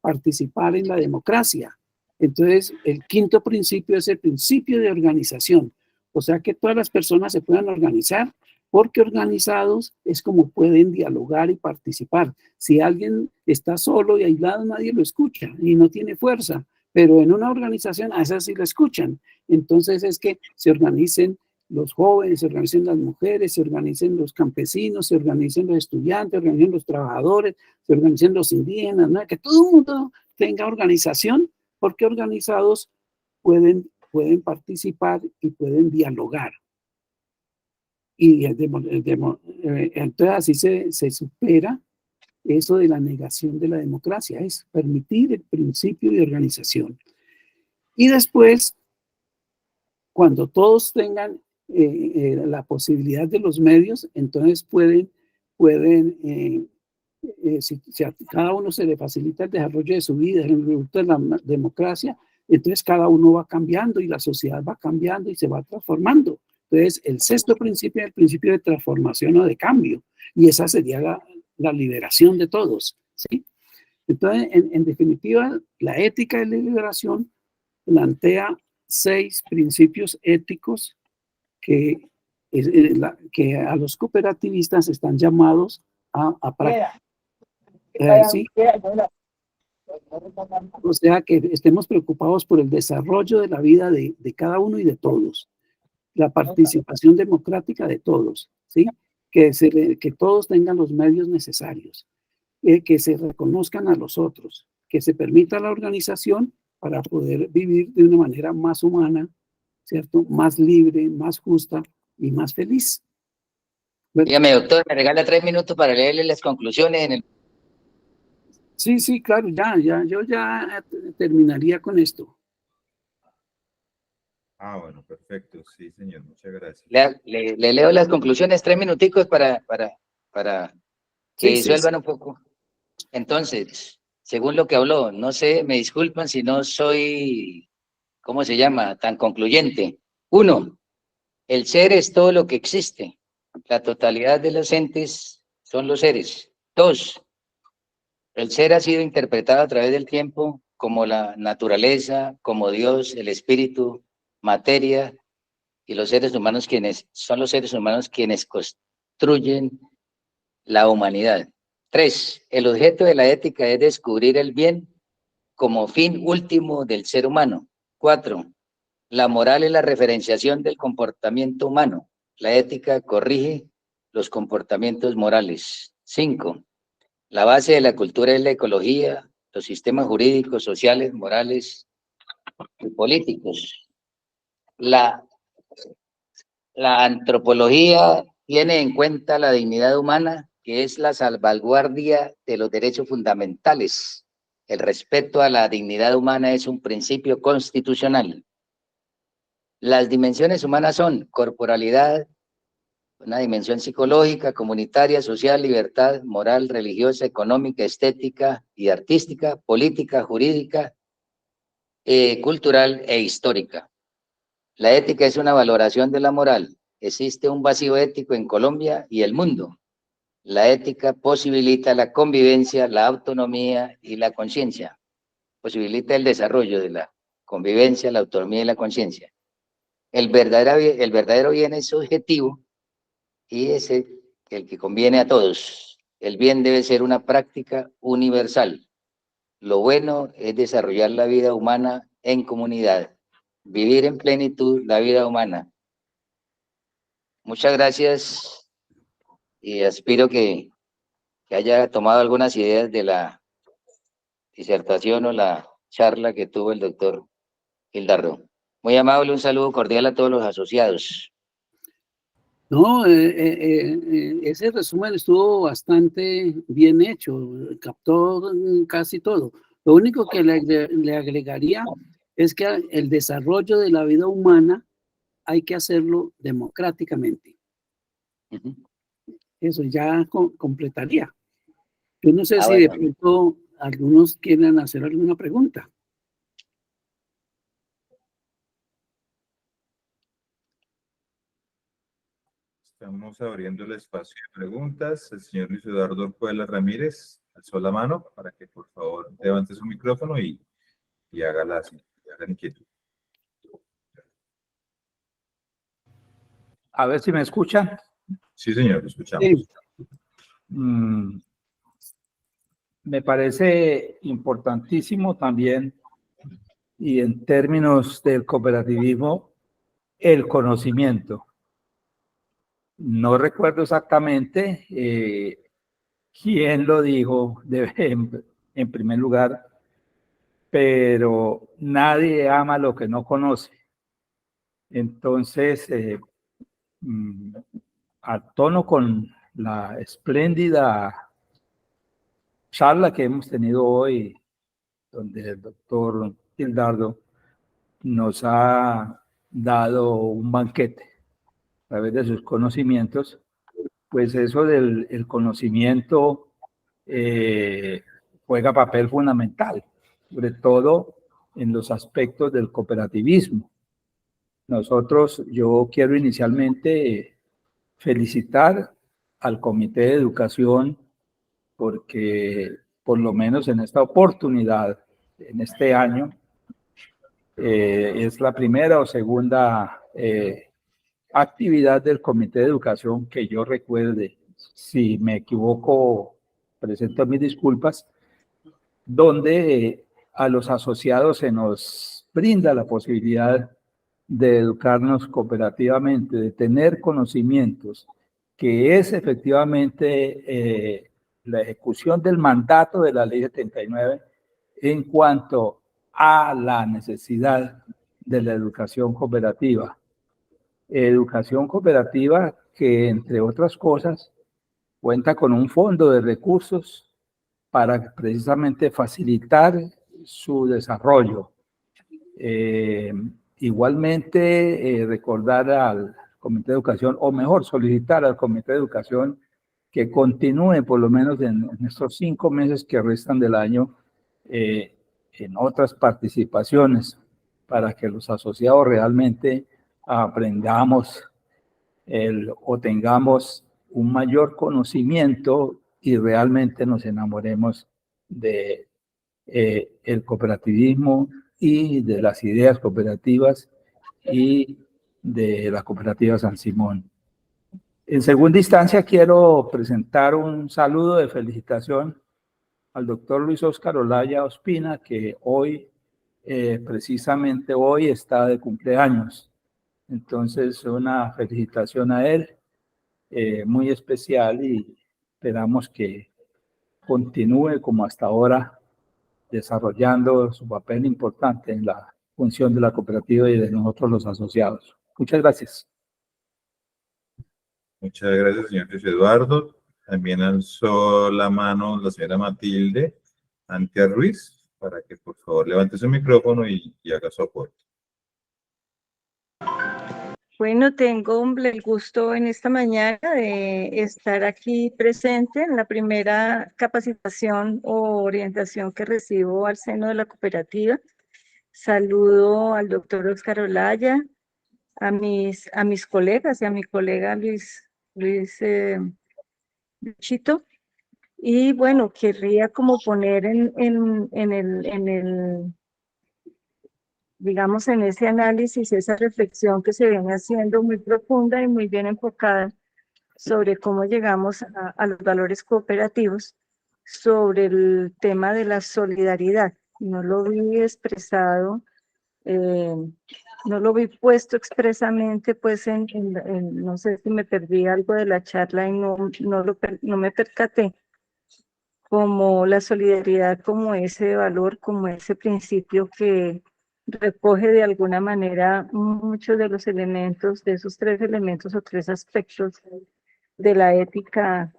participar en la democracia. Entonces, el quinto principio es el principio de organización. O sea, que todas las personas se puedan organizar, porque organizados es como pueden dialogar y participar. Si alguien está solo y aislado, nadie lo escucha y no tiene fuerza. Pero en una organización, a esas sí la escuchan. Entonces es que se organicen los jóvenes, se organicen las mujeres, se organicen los campesinos, se organicen los estudiantes, se organicen los trabajadores, se organicen los indígenas, ¿no? Que todo el mundo tenga organización, porque organizados pueden participar y pueden dialogar. Y entonces así se supera eso de la negación de la democracia, es permitir el principio de organización. Y después cuando todos tengan la posibilidad de los medios, entonces pueden si a cada uno se le facilita el desarrollo de su vida, el producto de la democracia, entonces cada uno va cambiando y la sociedad va cambiando y se va transformando. Entonces, el sexto principio es el principio de transformación o de cambio, y esa sería la liberación de todos, ¿sí? Entonces, en definitiva, la ética de la liberación plantea 6 principios éticos que a los cooperativistas están llamados a practicar. ¿Sí? O sea, que estemos preocupados por el desarrollo de la vida de cada uno y de todos, la participación democrática de todos, ¿sí? Que todos tengan los medios necesarios, que se reconozcan a los otros, que se permita la organización para poder vivir de una manera más humana, ¿cierto? Más libre, más justa y más feliz. Dígame, doctor, me regala 3 minutos para leerle las conclusiones en el... Sí, claro, yo ya terminaría con esto. Bueno, perfecto. Sí, señor, muchas gracias. Le leo las conclusiones, 3 minuticos para que disuelvan un poco. Entonces, según lo que habló, no sé, me disculpan si no soy, ¿cómo se llama?, tan concluyente. 1, el ser es todo lo que existe. La totalidad de los entes son los seres. 2, el ser ha sido interpretado a través del tiempo como la naturaleza, como Dios, el espíritu, materia, y los seres humanos son los seres humanos quienes construyen la humanidad. 3, el objeto de la ética es descubrir el bien como fin último del ser humano. 4, la moral es la referenciación del comportamiento humano. La ética corrige los comportamientos morales. 5, la base de la cultura es la ecología, los sistemas jurídicos, sociales, morales y políticos. La antropología tiene en cuenta la dignidad humana, que es la salvaguardia de los derechos fundamentales. El respeto a la dignidad humana es un principio constitucional. Las dimensiones humanas son corporalidad, una dimensión psicológica, comunitaria, social, libertad, moral, religiosa, económica, estética y artística, política, jurídica, cultural e histórica. La ética es una valoración de la moral. Existe un vacío ético en Colombia y el mundo. La ética posibilita la convivencia, la autonomía y la conciencia. Posibilita el desarrollo de la convivencia, la autonomía y la conciencia. El verdadero bien es subjetivo y es el que conviene a todos. El bien debe ser una práctica universal. Lo bueno es desarrollar la vida humana en comunidad, vivir en plenitud la vida humana. Muchas gracias y aspiro que haya tomado algunas ideas de la disertación o la charla que tuvo el doctor Gildardo. Muy amable, un saludo cordial a todos los asociados. No, ese resumen estuvo bastante bien hecho, captó casi todo. Lo único que le agregaría es que el desarrollo de la vida humana hay que hacerlo democráticamente. Eso ya completaría. Yo no sé si de pronto algunos quieren hacer alguna pregunta. Estamos abriendo el espacio de preguntas. El señor Luis Eduardo Puebla Ramírez alzó la mano para que por favor levante su micrófono y haga la inquietud. A ver si me escuchan. Sí, señor, lo escuchamos. Sí. Me parece importantísimo también, y en términos del cooperativismo, el conocimiento. No recuerdo exactamente quién lo dijo en primer lugar, pero nadie ama lo que no conoce. Entonces, a tono con la espléndida charla que hemos tenido hoy, donde el doctor Gildardo nos ha dado un banquete a través de sus conocimientos, pues eso del el conocimiento juega papel fundamental, sobre todo en los aspectos del cooperativismo. Yo quiero inicialmente felicitar al Comité de Educación porque por lo menos en esta oportunidad, en este año, es la primera o segunda actividad del Comité de Educación que yo recuerde. Si me equivoco, presento mis disculpas, donde a los asociados se nos brinda la posibilidad de educarnos cooperativamente, de tener conocimientos, que es efectivamente la ejecución del mandato de la Ley 79 en cuanto a la necesidad de la educación cooperativa. Educación cooperativa que, entre otras cosas, cuenta con un fondo de recursos para precisamente facilitar su desarrollo. Igualmente, recordar al Comité de Educación, o mejor, solicitar al Comité de Educación que continúe por lo menos en estos 5 meses que restan del año en otras participaciones para que los asociados realmente aprendamos o tengamos un mayor conocimiento y realmente nos enamoremos de el cooperativismo y de las ideas cooperativas y de la cooperativa San Simón. En segunda instancia, quiero presentar un saludo de felicitación al doctor Luis Óscar Olaya Ospina, que hoy, precisamente hoy, está de cumpleaños. Entonces, una felicitación a él, muy especial, y esperamos que continúe como hasta ahora, desarrollando su papel importante en la función de la cooperativa y de nosotros los asociados. Muchas gracias. Muchas gracias, señor Luis Eduardo. También alzó la mano la señora Matilde Antia Ruiz, para que por favor levante su micrófono y haga su aporte. Bueno, tengo el gusto en esta mañana de estar aquí presente en la primera capacitación o orientación que recibo al seno de la cooperativa. Saludo al doctor Óscar Olaya, a mis colegas y a mi colega Luis Chito. Y bueno, querría como poner digamos, en ese análisis, esa reflexión que se viene haciendo muy profunda y muy bien enfocada sobre cómo llegamos a los valores cooperativos, sobre el tema de la solidaridad. No lo vi expresado, no lo vi puesto expresamente, pues no sé si me perdí algo de la charla y no me percaté, como la solidaridad, como ese valor, como ese principio que recoge de alguna manera muchos de los elementos, de esos 3 elementos o 3 aspectos de la ética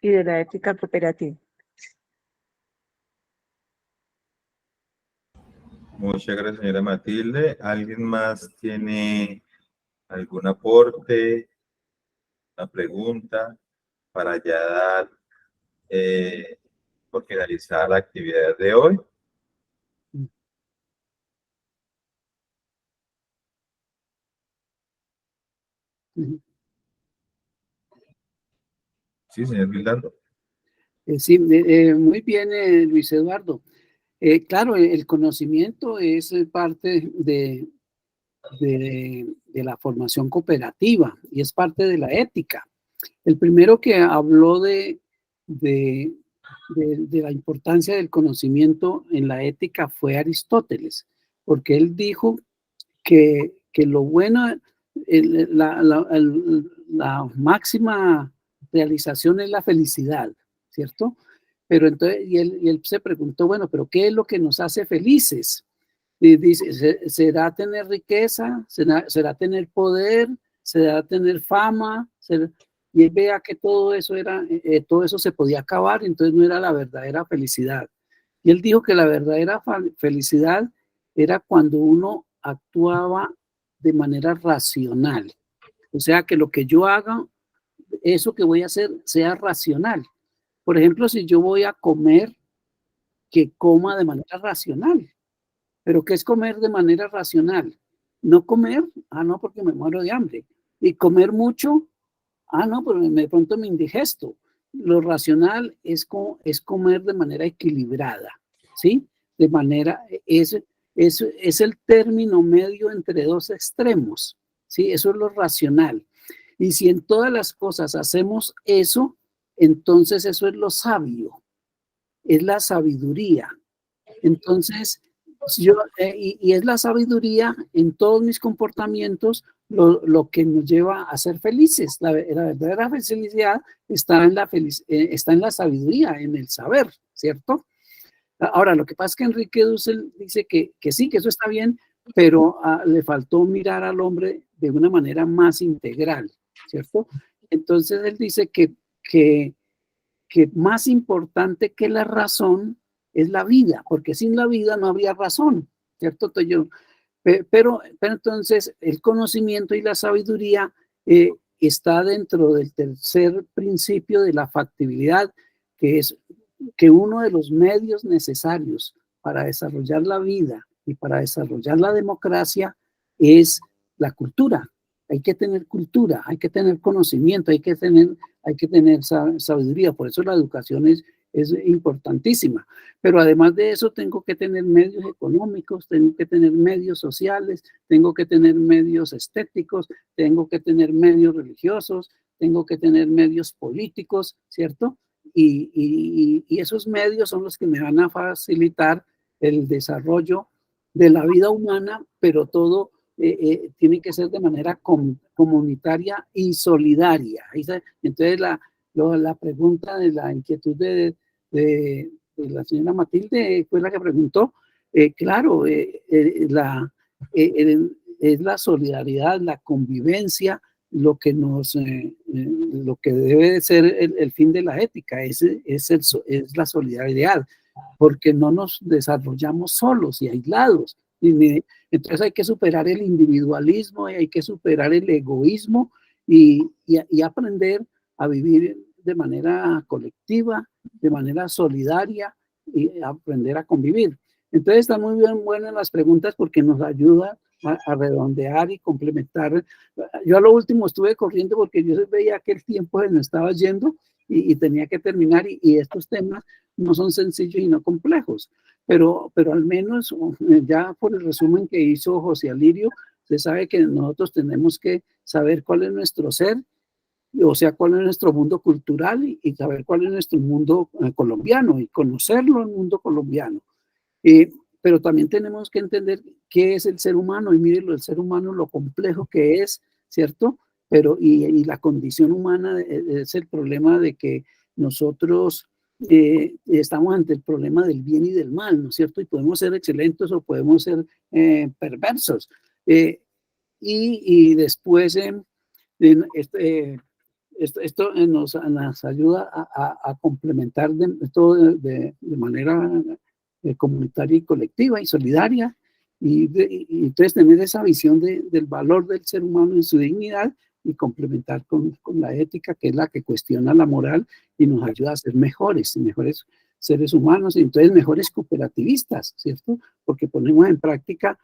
y de la ética cooperativa. Muchas gracias, señora Matilde. ¿Alguien más tiene algún aporte, una pregunta para ya dar por finalizar la actividad de hoy? Sí, señor Vildardo. Sí, muy bien, Luis Eduardo. Claro, el conocimiento es parte de la formación cooperativa y es parte de la ética. El primero que habló de la importancia del conocimiento en la ética fue Aristóteles, porque él dijo que lo bueno, la máxima realización es la felicidad, ¿cierto? Pero entonces, y él se preguntó, bueno, pero ¿qué es lo que nos hace felices? Y dice, ¿será tener riqueza? ¿Será tener poder? ¿Será tener fama? Y él vea que todo eso se podía acabar, entonces no era la verdadera felicidad. Y él dijo que la verdadera felicidad era cuando uno actuaba de manera racional. O sea, que lo que yo haga, eso que voy a hacer, sea racional. Por ejemplo, si yo voy a comer, que coma de manera racional. ¿Pero qué es comer de manera racional? No comer, no, porque me muero de hambre. Y comer mucho, no, pero de pronto me indigesto. Lo racional es comer de manera equilibrada, ¿sí? De manera, es el término medio entre dos extremos, ¿sí? Eso es lo racional. Y si en todas las cosas hacemos eso, entonces eso es lo sabio, es la sabiduría. Entonces, y es la sabiduría en todos mis comportamientos lo que nos lleva a ser felices. La verdadera felicidad está en la sabiduría, en el saber, ¿cierto? Ahora, lo que pasa es que Enrique Dussel dice que sí, que eso está bien, pero le faltó mirar al hombre de una manera más integral, ¿cierto? Entonces, él dice que más importante que la razón es la vida, porque sin la vida no habría razón, ¿cierto? Pero entonces el conocimiento y la sabiduría está dentro del tercer principio de la factibilidad, que es que uno de los medios necesarios para desarrollar la vida y para desarrollar la democracia es la cultura. Hay que tener cultura, hay que tener conocimiento, hay que tener sabiduría. Por eso la educación es importantísima. Pero además de eso, tengo que tener medios económicos, tengo que tener medios sociales, tengo que tener medios estéticos, tengo que tener medios religiosos, tengo que tener medios políticos, ¿cierto? Y esos medios son los que me van a facilitar el desarrollo de la vida humana, pero todo tiene que ser de manera comunitaria y solidaria. Entonces, la pregunta de la inquietud de la señora Matilde fue la que preguntó. Claro, es la solidaridad, la convivencia, lo que debe ser el fin de la ética, es la solidaridad, porque no nos desarrollamos solos y aislados. Entonces hay que superar el individualismo, y hay que superar el egoísmo y aprender a vivir de manera colectiva, de manera solidaria y aprender a convivir. Entonces están muy bien buenas las preguntas porque nos ayuda a redondear y complementar. Yo a lo último estuve corriendo porque yo veía que el tiempo se me estaba yendo y tenía que terminar y estos temas no son sencillos y no complejos, pero al menos ya por el resumen que hizo José Alirio, se sabe que nosotros tenemos que saber cuál es nuestro ser, o sea, cuál es nuestro mundo cultural y saber cuál es nuestro mundo colombiano y conocerlo el mundo colombiano. Pero también tenemos que entender qué es el ser humano y mírenlo, el ser humano, lo complejo que es, ¿cierto? Pero y la condición humana es el problema de que nosotros estamos ante el problema del bien y del mal, ¿no es cierto? Y podemos ser excelentes o podemos ser perversos. Y después esto nos ayuda a complementar todo de manera comunitaria y colectiva y solidaria, y entonces tener esa visión del valor del ser humano en su dignidad y complementar con la ética, que es la que cuestiona la moral y nos ayuda a ser mejores seres humanos y entonces mejores cooperativistas, ¿cierto? Porque ponemos en práctica,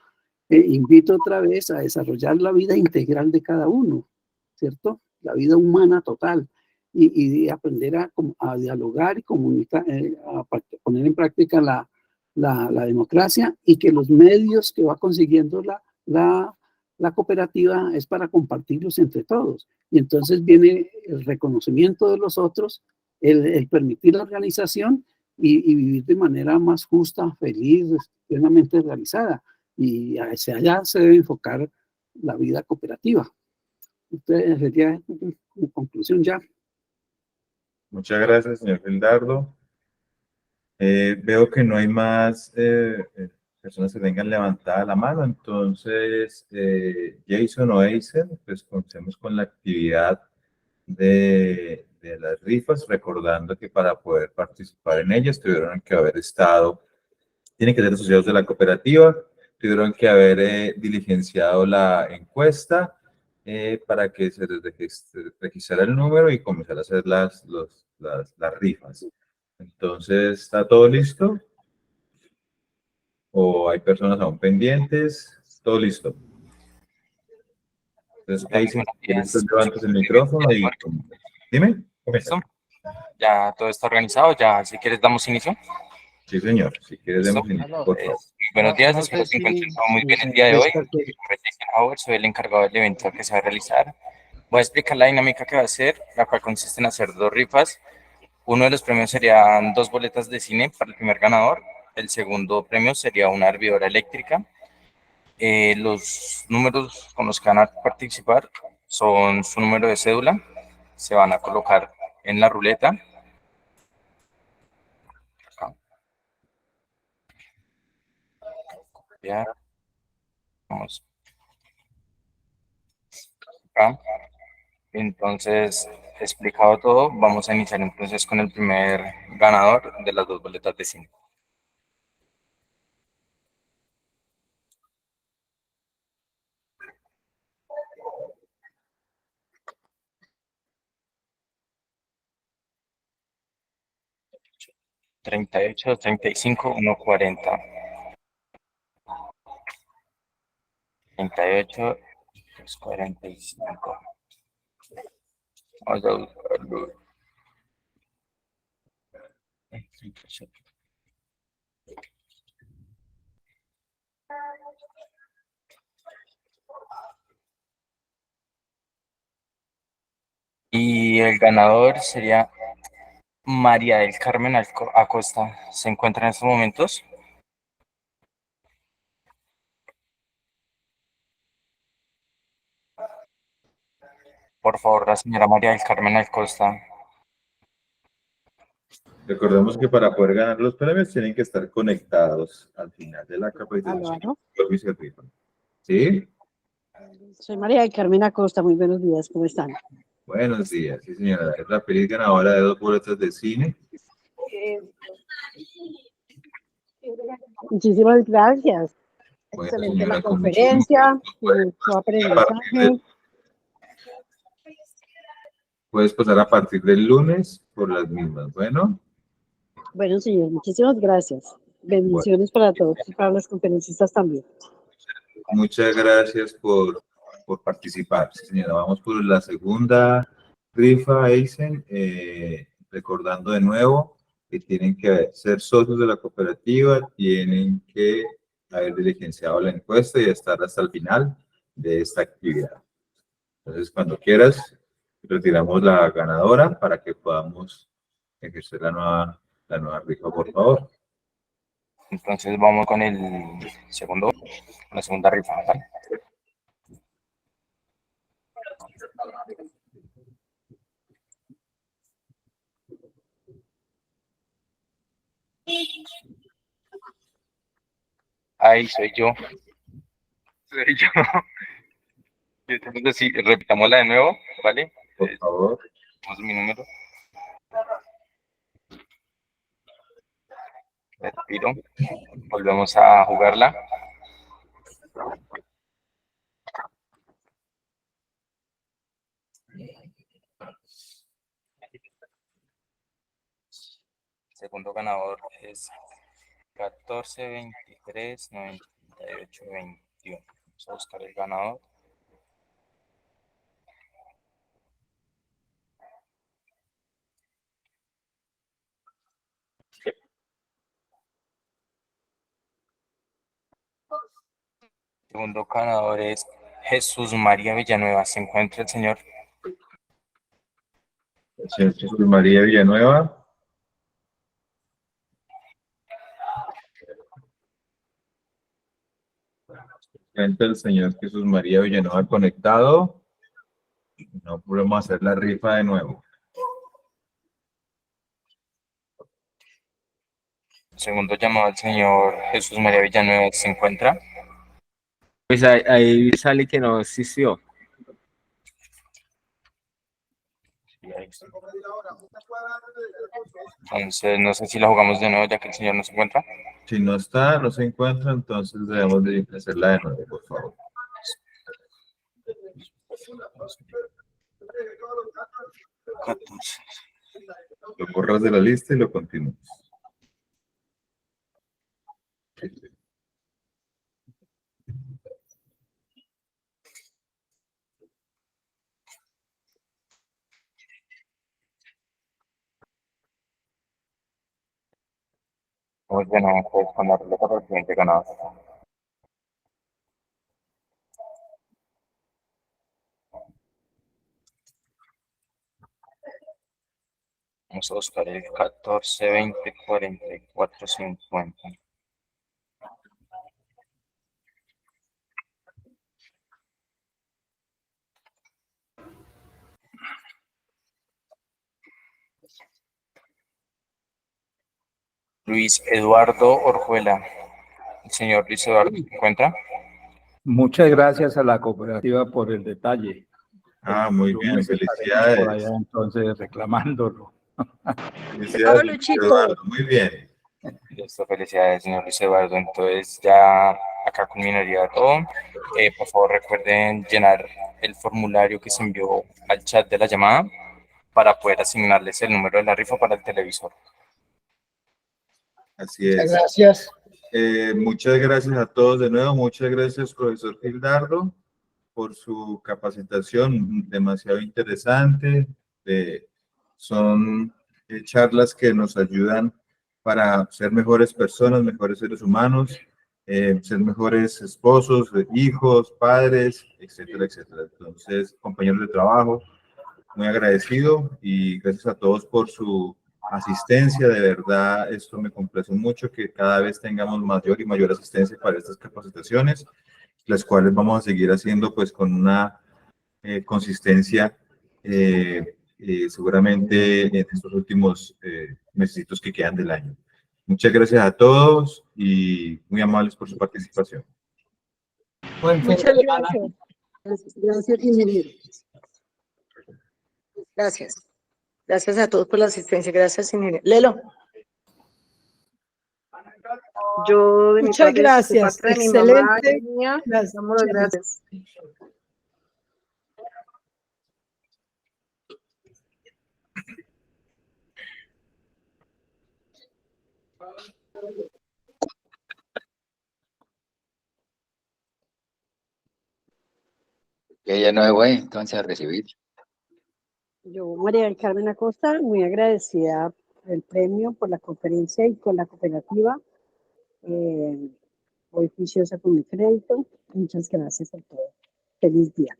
invito otra vez a desarrollar la vida integral de cada uno, ¿cierto? La vida humana total y aprender a dialogar y comunicar, a poner en práctica la democracia y que los medios que va consiguiendo la cooperativa es para compartirlos entre todos. Y entonces viene el reconocimiento de los otros, el permitir la organización y vivir de manera más justa, feliz, plenamente realizada. Y hacia allá se debe enfocar la vida cooperativa. Entonces, sería mi conclusión ya. Muchas gracias, señor Gildardo. Veo que no hay más personas que tengan levantada la mano, entonces Jason o Eiser, pues comencemos con la actividad de las rifas, recordando que para poder participar en ellas tuvieron que haber tienen que ser asociados de la cooperativa, tuvieron que haber diligenciado la encuesta para que se les registrara el número y comenzar a hacer las rifas. Entonces, ¿está todo listo? ¿O hay personas aún pendientes? Todo listo. Entonces, ahí si quieres, levantas el micrófono y... Dime. ¿Listo? Ya todo está organizado, ya si quieres damos inicio. Sí, señor. Si quieres, ¿Listo? demos inicio, por favor. Buenos días, No espero sé que se encuentren si todo muy bien esa el día de hoy. encuesta Mi nombre es Jason Howard, soy el encargado del evento que se va a realizar. Voy a explicar la dinámica que va a ser, la cual consiste en hacer 2 rifas. Uno de los premios serían 2 boletas de cine para el primer ganador. El segundo premio sería una hervidora eléctrica. Los números con los que van a participar son su número de cédula. Se van a colocar en la ruleta. Acá. Copiar. Vamos. Acá. Entonces, explicado todo, vamos a iniciar entonces con el primer ganador de las 2 boletas de cine. $38, $35, $1.40. 38, $45. Vamos a buscarlo. Y el ganador sería María del Carmen Acosta. ¿Se encuentra en estos momentos? Por favor, la señora María del Carmen Acosta. Recordemos que para poder ganar los premios tienen que estar conectados al final de la capacitación. Aló. ¿Sí? Soy María del Carmen Acosta, muy buenos días, ¿cómo están? Buenos días, sí señora. Es la feliz ganadora de 2 boletas de cine. Muchísimas gracias. Bueno, Excelente señora, la con mucho conferencia, gusto. mucho aprendizaje. Puedes pasar a partir del lunes por las mismas. Bueno, Bueno, señor, muchísimas gracias. Bendiciones para todos y para los conferencistas también. muchas gracias por participar. Sí, señora, vamos por la segunda rifa, Eisen. Recordando de nuevo que tienen que ser socios de la cooperativa, tienen que haber diligenciado la encuesta y estar hasta el final de esta actividad. Entonces, cuando quieras, retiramos la ganadora para que podamos ejercer la nueva rifa, por favor. Entonces vamos con el segundo, la segunda rifa, ¿vale? Ahí soy yo. Soy yo. Entonces, repitámosla de nuevo, ¿vale? Por favor. Vamos mi número. Retiro. Volvemos a jugarla. Segundo ganador es 14, 23, 98, 21. Vamos a buscar el ganador. Segundo ganador es Jesús María Villanueva. ¿Se encuentra el señor? Jesús María Villanueva. Entra el señor Jesús María Villanueva conectado. No podemos hacer la rifa de nuevo. Segundo llamado al señor Jesús María Villanueva. ¿Se encuentra? Pues ahí sale que no existió. Listo. Entonces, no sé si la jugamos de nuevo ya que el señor no se encuentra. Si no está, no se encuentra, entonces debemos de hacerla de nuevo, por favor. Lo borras de la lista y lo continúas. Muy bien, pues con la ruleta para el siguiente ganador. Vamos a buscar el 14, 20, 44, 50. Luis Eduardo Orjuela. El señor Luis Eduardo se encuentra. Muchas gracias a la cooperativa por el detalle. Ah, muy bien, Estaremos por allá felicidades. entonces reclamándolo. Felicidades, Luis Eduardo, muy bien. Listo, felicidades, señor Luis Eduardo. Entonces ya acá culminaría todo. Por favor, recuerden llenar el formulario que se envió al chat de la llamada para poder asignarles el número de la rifa para el televisor. Así Muchas es. gracias. Muchas gracias a todos de nuevo. Muchas gracias, profesor Gildardo, por su capacitación demasiado interesante. Son charlas que nos ayudan para ser mejores personas, mejores seres humanos, ser mejores esposos, hijos, padres, etcétera, etcétera. Entonces, compañeros de trabajo, muy agradecido y gracias a todos por su asistencia. De verdad, esto me complace mucho que cada vez tengamos mayor y mayor asistencia para estas capacitaciones, las cuales vamos a seguir haciendo pues con una consistencia seguramente en estos últimos mesecitos que quedan del año. Muchas gracias a todos y muy amables por su participación. Buen fin de Muchas semana. gracias. Gracias, ingeniero. Gracias. Gracias a todos por la asistencia. Gracias, ingeniero. Lelo. Yo de mi Muchas parte, de gracias. parte de mi mamá y Excelente. mía, Gracias. damos las gracias. Que ella no se fue, entonces a recibir. Yo, María del Carmen Acosta, muy agradecida por el premio, por la conferencia y con la cooperativa. Voy juiciosa con mi crédito. Muchas gracias por todo. Feliz día.